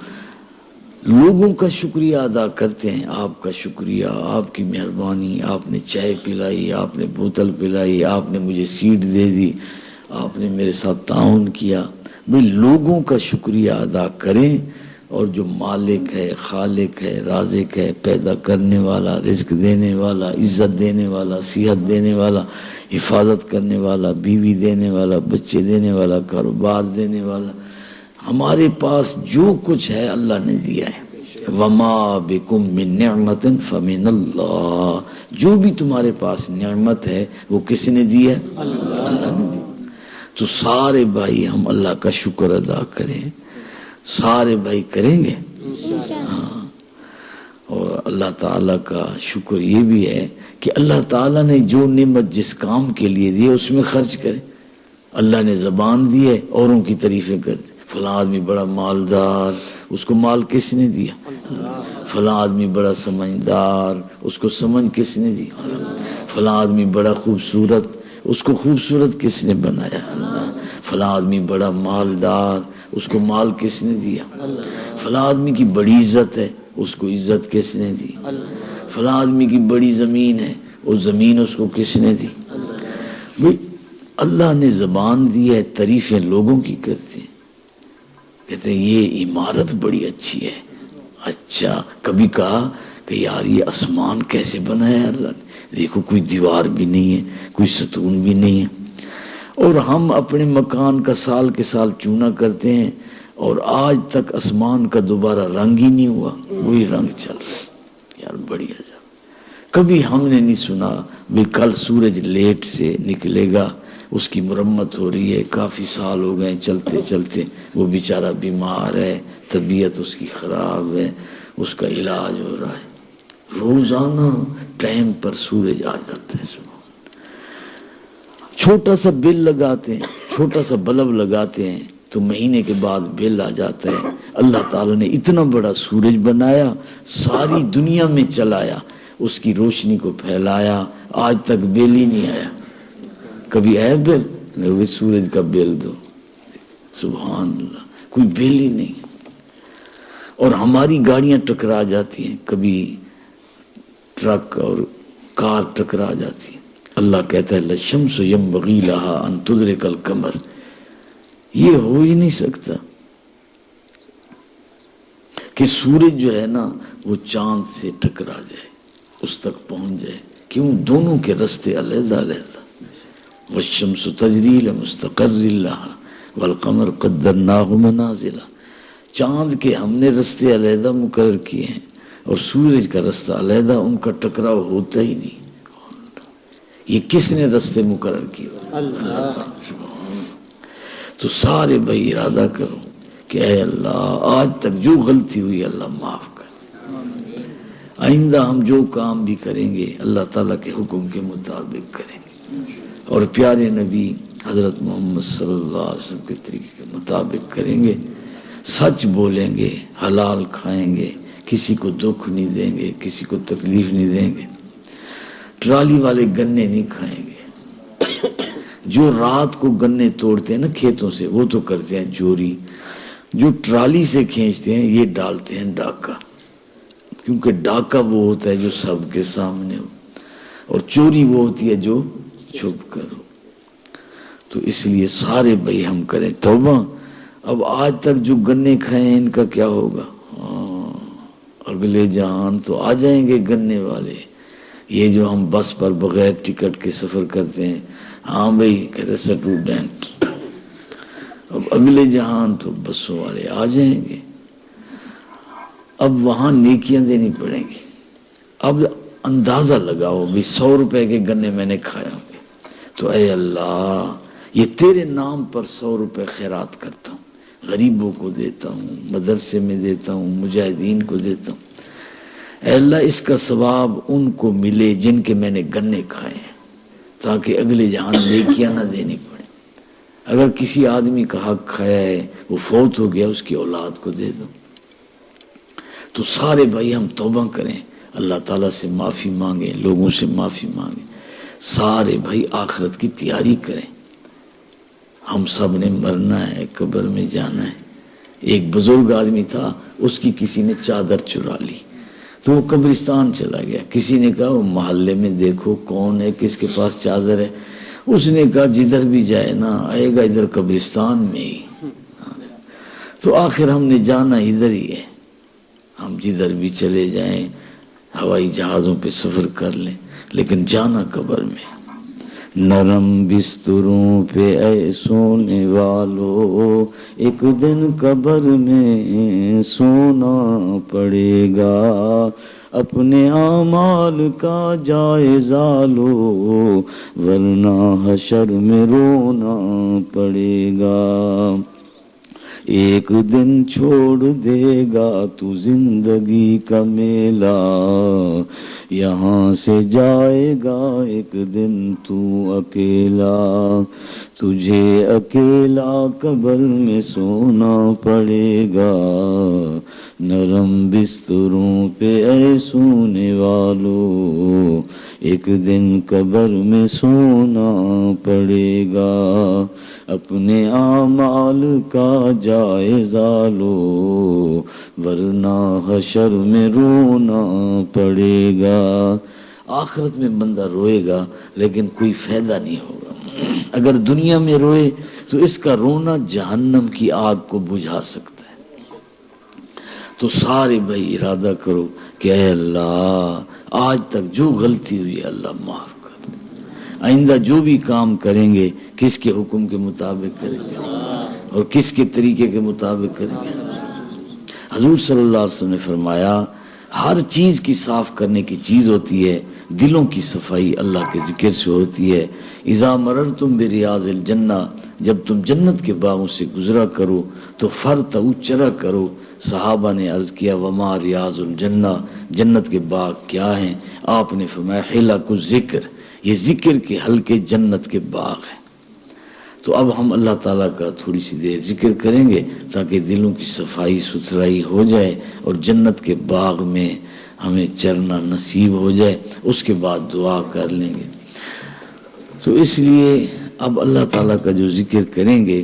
Speaker 1: لوگوں کا شکریہ ادا کرتے ہیں، آپ کا شکریہ، آپ کی مہربانی، آپ نے چائے پلائی، آپ نے بوتل پلائی، آپ نے مجھے سیٹ دے دی، آپ نے میرے ساتھ تعاون کیا۔ بھئی لوگوں کا شکریہ ادا کریں، اور جو مالک ہے، خالق ہے، رازق ہے، پیدا کرنے والا، رزق دینے والا، عزت دینے والا، صحت دینے والا، حفاظت کرنے والا، بیوی دینے والا، بچے دینے والا، کاروبار دینے والا، ہمارے پاس جو کچھ ہے اللہ نے دیا ہے۔ وَمَا بِكُم مِّن نِعْمَةٍ فَمِنَ اللَّهِ، جو بھی تمہارے پاس نعمت ہے وہ کس نے دی ہے؟ اللہ نے دی۔ تو سارے بھائی ہم اللہ کا شکر ادا کریں، سارے بھائی کریں گے ہاں۔ اور اللہ تعالیٰ کا شکر یہ بھی ہے کہ اللہ تعالیٰ نے جو نعمت جس کام کے لیے دی ہے اس میں خرچ کرے۔ اللہ نے زبان دی ہے، اوروں کی تعریفیں کر دی، فلاں آدمی بڑا مالدار، اس کو مال کس نے دیا؟ فلاں آدمی بڑا سمجھدار، اس کو سمجھ کس نے دی؟ فلاں آدمی بڑا خوبصورت، اس کو خوبصورت کس نے بنایا؟ اللہ۔ فلاں آدمی بڑا مالدار، اس کو مال کس نے دیا؟ فلاں آدمی کی بڑی عزت ہے، اس کو عزت کس نے دی؟ فلاں آدمی کی بڑی زمین ہے، وہ زمین اس کو کس نے دی؟ بھئی اللہ نے زبان دی ہے، تعریفیں لوگوں کی کرتے ہیں، کہتے ہیں یہ عمارت بڑی اچھی ہے۔ اچھا کبھی کہا کہ یار یہ آسمان کیسے بنایا ہے اللہ نے؟ دیکھو کوئی دیوار بھی نہیں ہے، کوئی ستون بھی نہیں ہے، اور ہم اپنے مکان کا سال کے سال چونا کرتے ہیں اور آج تک آسمان کا دوبارہ رنگ ہی نہیں ہوا، وہی رنگ چل رہا ہے۔ یار بڑی عجب۔ کبھی ہم نے نہیں سنا بھی کل سورج لیٹ سے نکلے گا، اس کی مرمت ہو رہی ہے، کافی سال ہو گئے چلتے چلتے، وہ بیچارہ بیمار ہے، طبیعت اس کی خراب ہے، اس کا علاج ہو رہا ہے، روزانہ ٹائم پر سورج آ جاتا ہے۔ چھوٹا سا بل لگاتے ہیں، چھوٹا سا بلب لگاتے ہیں تو مہینے کے بعد بل آ جاتا ہے۔ اللہ تعالیٰ نے اتنا بڑا سورج بنایا، ساری دنیا میں چلایا، اس کی روشنی کو پھیلایا، آج تک بل ہی نہیں آیا۔ کبھی آیا بل؟ سورج کا بل دو، سبحان اللہ، کوئی بیل ہی نہیں. اور ہماری گاڑیاں ٹکرا جاتی ہیں، کبھی ٹرک اور کار ٹکرا جاتی ہے. اللہ کہتا ہے لَلشَّمْسُ يَنبَغِي لَهَا أَن تُدْرِكَ الْقَمَرَ، یہ ہو ہی نہیں سکتا کہ سورج جو ہے نا وہ چاند سے ٹکرا جائے، اس تک پہنچ جائے. کیوں؟ دونوں کے رستے علیحدہ علیحدہ. وَالشَّمْسُ تَجْرِي لِمُسْتَقَرٍّ لَهَا وَالْقَمَرَ قَدَّرْنَاهُ مَنَازِلَ. چاند کے ہم نے رستے علیحدہ مقرر کیے ہیں اور سورج کا رستہ علیحدہ، ان کا ٹکراؤ ہوتا ہی نہیں. یہ کس نے رستے مقرر کیے؟ اللہ. تو سارے بھائی ارادہ کرو کہ اے اللہ آج تک جو غلطی ہوئی اللہ معاف کر. آئندہ ہم جو کام بھی کریں گے اللہ تعالیٰ کے حکم کے مطابق کریں گے اور پیارے نبی حضرت محمد صلی اللہ علیہ وسلم کے طریقے کے مطابق کریں گے. سچ بولیں گے، حلال کھائیں گے، کسی کو دکھ نہیں دیں گے، کسی کو تکلیف نہیں دیں گے. ٹرالی والے گنے نہیں کھائیں گے. جو رات کو گنے توڑتے ہیں نا کھیتوں سے، وہ تو کرتے ہیں چوری. جو ٹرالی سے کھینچتے ہیں یہ ڈالتے ہیں ڈاکہ، کیونکہ ڈاکہ وہ ہوتا ہے جو سب کے سامنے ہو اور چوری وہ ہوتی ہے جو چھپ کر ہو. تو اس لیے سارے بھائی ہم کریں توبہ. اب آج تک جو گنے کھائے ان کا کیا ہوگا؟ اگلے جہان تو آ جائیں گے گنے والے. یہ جو ہم بس پر بغیر ٹکٹ کے سفر کرتے ہیں، ہاں بھائی کہتے سٹوڈنٹ، اب اگلے جہان تو بسوں والے آ جائیں گے. اب وہاں نیکیاں دینی پڑیں گی. اب اندازہ لگاؤ بھی 100 روپے کے گنے میں نے کھائے ہوں گے تو اے اللہ یہ تیرے نام پر 100 روپے خیرات کرتا ہوں، غریبوں کو دیتا ہوں، مدرسے میں دیتا ہوں، مجاہدین کو دیتا ہوں. اے اللہ اس کا ثواب ان کو ملے جن کے میں نے گنے کھائے ہیں، تاکہ اگلے جہان نیکیاں نہ دینی پڑے. اگر کسی آدمی کا حق کھایا ہے وہ فوت ہو گیا، اس کی اولاد کو دے دو. تو سارے بھائی ہم توبہ کریں، اللہ تعالیٰ سے معافی مانگیں، لوگوں سے معافی مانگیں. سارے بھائی آخرت کی تیاری کریں. ہم سب نے مرنا ہے، قبر میں جانا ہے. ایک بزرگ آدمی تھا، اس کی کسی نے چادر چرا لی تو وہ قبرستان چلا گیا. کسی نے کہا وہ محلے میں دیکھو کون ہے کس کے پاس چادر ہے. اس نے کہا جدھر بھی جائے نا آئے گا ادھر قبرستان میں ہی. تو آخر ہم نے جانا ادھر ہی ہے. ہم جدھر بھی چلے جائیں، ہوائی جہازوں پہ سفر کر لیں، لیکن جانا قبر میں. نرم بستروں پہ اے سونے والو، ایک دن قبر میں سونا پڑے گا. اپنے اعمال کا جائزہ لو ورنہ حشر میں رونا پڑے گا. ایک دن چھوڑ دے گا تو زندگی کا میلہ، یہاں سے جائے گا ایک دن تو اکیلا. تجھے اکیلا قبر میں سونا پڑے گا. نرم بستروں پہ اے سونے والو، ایک دن قبر میں سونا پڑے گا. اپنے اعمال کا جائزہ لو ورنہ حشر میں رونا پڑے گا. آخرت میں بندہ روئے گا لیکن کوئی فائدہ نہیں ہوگا. اگر دنیا میں روئے تو اس کا رونا جہنم کی آگ کو بجھا سکتا ہے. تو سارے بھائی ارادہ کرو کہ اے اللہ آج تک جو غلطی ہوئی اللہ معاف کر. آئندہ جو بھی کام کریں گے کس کے حکم کے مطابق کریں گے اور کس کے طریقے کے مطابق کریں گے. حضور صلی اللہ علیہ وسلم نے فرمایا ہر چیز کی صاف کرنے کی چیز ہوتی ہے، دلوں کی صفائی اللہ کے ذکر سے ہوتی ہے. اذا مررتم بریاض الجنہ، جب تم جنت کے باغوں سے گزرا کرو تو فرتعوا چرا کرو. صحابہ نے عرض کیا وما ریاض الجنہ، جنت کے باغ کیا ہیں؟ آپ نے فرمایا حلق الذکر، یہ ذکر کے حلقے جنت کے باغ ہیں. تو اب ہم اللہ تعالیٰ کا تھوڑی سی دیر ذکر کریں گے تاکہ دلوں کی صفائی ستھرائی ہو جائے اور جنت کے باغ میں ہمیں چرنا نصیب ہو جائے. اس کے بعد دعا کر لیں گے. تو اس لیے اب اللہ تعالیٰ کا جو ذکر کریں گے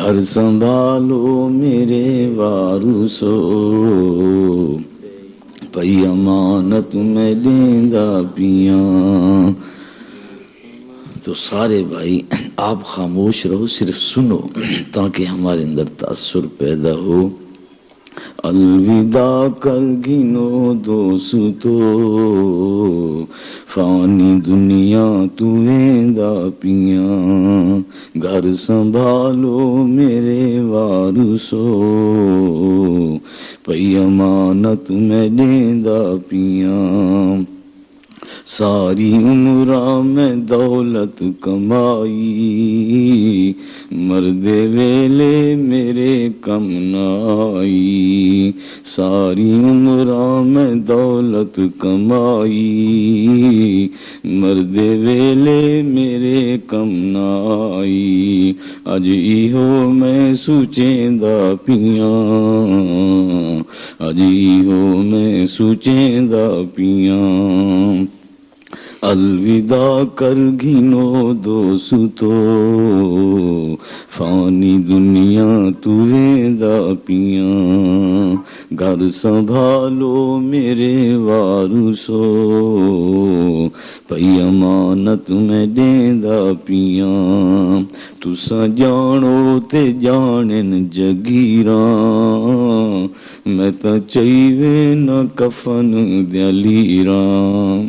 Speaker 1: گھر سنبھالو میرے وارثو پئی امانت میں دیندا پیاں. تو سارے بھائی آپ خاموش رہو، صرف سنو تاکہ ہمارے اندر تاثر پیدا ہو. الوداع کر گنو دوستو فانی دنیا تو ویندا پیاں. گھر سنبھالو میرے وارثو پئی امانت میں دیندا پیاں. ساری عمرہ میں دولت کمائی مرد ویلے میرے کم نہ آئی. ساری عمرہ میں دولت کمائی مرد ویلے میرے کم نہ آئی. اج ایہو میں سوچیندا پیاں اج ایہو میں سوچیندا پیاں. الوداع کر گھنو دوستو فانی دنیا تو ویندا پیاں. گھر سنبھالو میرے وارثو پئی امانت میں دیندا پیاں. تساں جانو تے جانن جگیراں میں تاں چاہیے نہ کفن دیاں لیراں.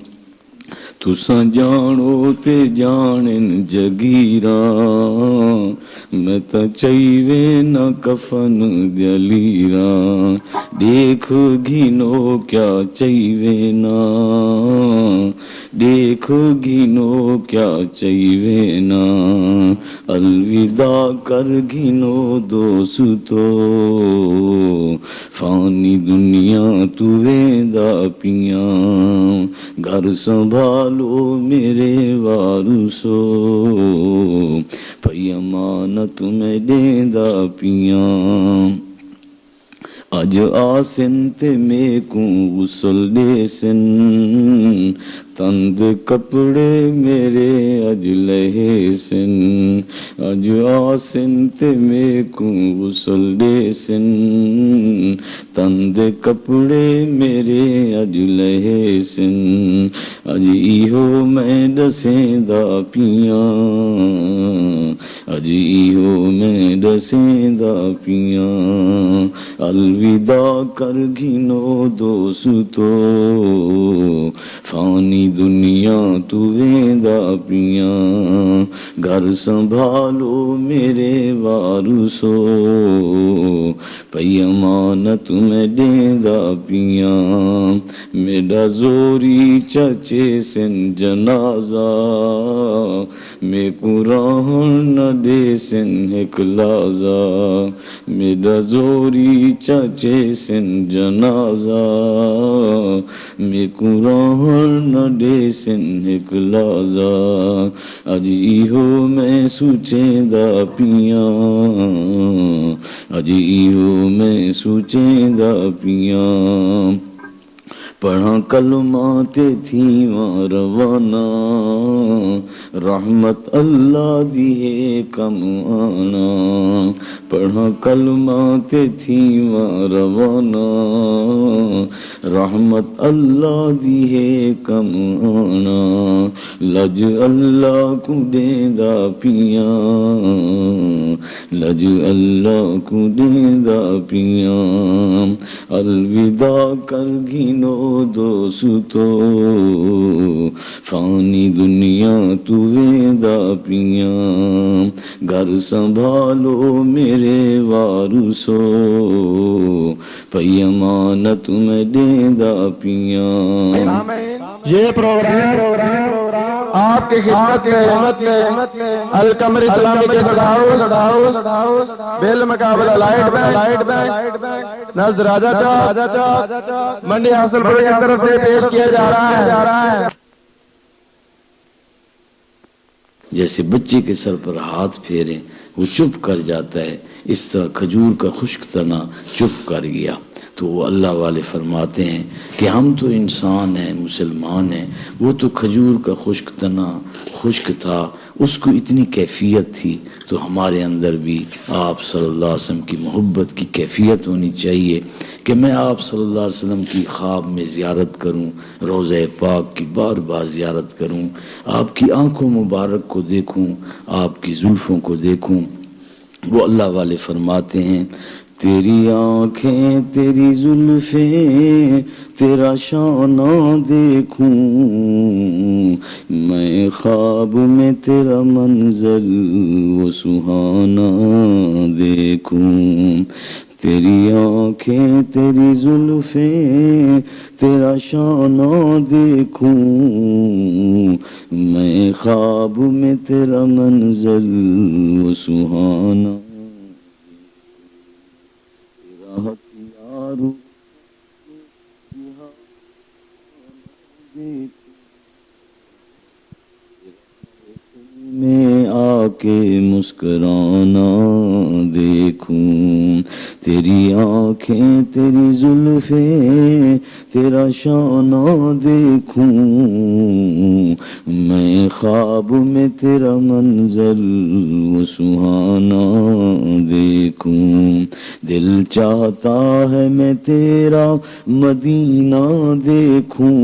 Speaker 1: تساں جانو تے جانن جگیراں میں تاں چاہیے نہ کفن دیاں لیراں. دیکھ گھنو کیا چاہیے نا دیکھ گھنو کیا چاہیے نا. الوداع کر گھنو دوستو فانی دنیا تو ویندا پیاں. گھر سنبھالو میرے وارثو پئی امانت میں دیندا پیاں. اج آسن تے میں کو غسل دے سن تند کپڑے میرے اج لہے سن. اج آسن تے میں کو غسل دے سن تند کپڑے میرے اج لہے سن. اج ایہو میں دسیندا پیاں اج ایہو میں دسیندا پیاں. الوداع کر گھنو دوستو فانی دنیا تو ویندا پیاں. گھر سنبھالو میرے وارثو پئی امانت میں دیندا پیاں. میرا زوری چچے سن جنازہ میں کو رہن نہ دے سن ایک لازہ. میرا زوری چچے سن جنازہ میں کو رہن نہ دے سن ایک لازہ. اج ایہو میں سوچیندا پیاں اج ایہو میں سوچیندا پیاں. پڑھاں کلمہ تے تھیواں روانہ رحمت اللہ دی ہے کم آنا. پڑھاں کلمہ تے تھیواں روانہ رحمت اللہ دی ہے کم آنا. لج اللہ کو دیندا پیاں لج اللہ کو دیندا پیاں. الوداع کر گھنو دوستو فانی دنیا تو ویندا پیاں. گھر سنبھالو میرے وارثو پئی امانت میں دیندا پیاں.
Speaker 3: یہ پروگرام آپ کی خدمت میں القمر اسلامی کے صداؤ بیل مقابلہ لائٹ بینک نزد راجہ چوک منڈی حاصل پور کی طرف سے پیش کیا جا رہا ہے.
Speaker 1: جیسے بچے کے سر پر ہاتھ پھیریں وہ چپ کر جاتا ہے، اس طرح کھجور کا خشک تنا چپ کر گیا. تو وہ اللہ والے فرماتے ہیں کہ ہم تو انسان ہیں، مسلمان ہیں، وہ تو کھجور کا خشک تنا خشک تھا، اس کو اتنی کیفیت تھی، تو ہمارے اندر بھی آپ صلی اللہ علیہ وسلم کی محبت کی کیفیت ہونی چاہیے کہ میں آپ صلی اللہ علیہ وسلم کی خواب میں زیارت کروں، روضہ پاک کی بار بار زیارت کروں، آپ کی آنکھوں مبارک کو دیکھوں، آپ کی زلفوں کو دیکھوں۔ وہ اللہ والے فرماتے ہیں تیری آنکھیں تیری زلفیں تیرا شانہ دیکھوں، میں خواب میں تیرا منظر وہ سہانا دیکھوں، تیری آنکھیں تیری زلفیں تیرا شانہ دیکھوں، میں خواب میں تیرا منظر وہ سہانا ہتھیاروں میں آ کے مسکرانا دیکھوں، تیری آنکھیں تیری زلفیں تیرا شانہ دیکھوں، میں خواب میں تیرا منظر وہ سہانا دیکھوں، دل چاہتا ہے میں تیرا مدینہ دیکھوں،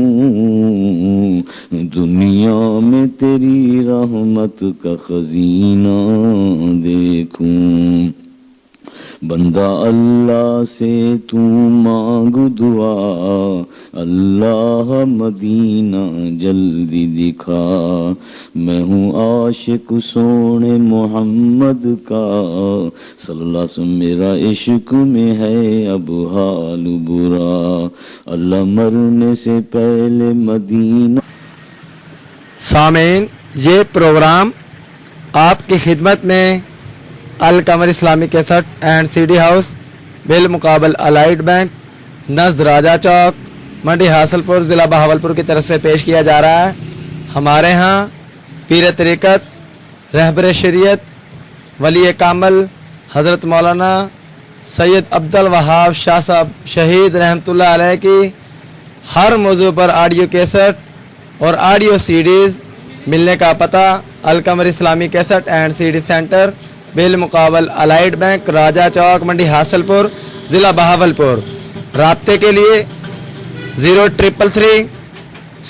Speaker 1: دنیا میں تیری رحمت کا خزینہ دیکھوں، بندہ اللہ سے تو مانگ دعا، اللہ مدینہ جلدی دکھا، میں ہوں عاشق سونے محمد کا، صلی اللہ علیہ وسلم میرا عشق میں ہے اب حال برا، اللہ مرنے سے پہلے مدینہ۔
Speaker 4: سامعین، یہ پروگرام آپ کی خدمت میں القمر اسلامی cassette and C D house بالمقابل الائٹ بینک نزد راجہ چوک منڈی حاصل پور ضلع بہاولپور کی طرف سے پیش کیا جا رہا ہے۔ ہمارے ہاں پیر طریقت رہبر شریعت ولی کامل حضرت مولانا سید عبد الوہاب شاہ صاحب شہید رحمۃ اللہ علیہ کی ہر موضوع پر آڈیو کیسٹ اور آڈیو سی ڈیز ملنے کا پتہ القمر اسلامی cassette and C D centre بالمقابل الائٹ بینک راجہ چوک منڈی حاصل پور ضلع بہاولپور۔ رابطے کے لیے 0333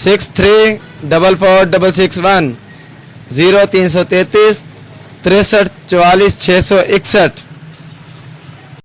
Speaker 4: 6344 661 0333 63 44 661۔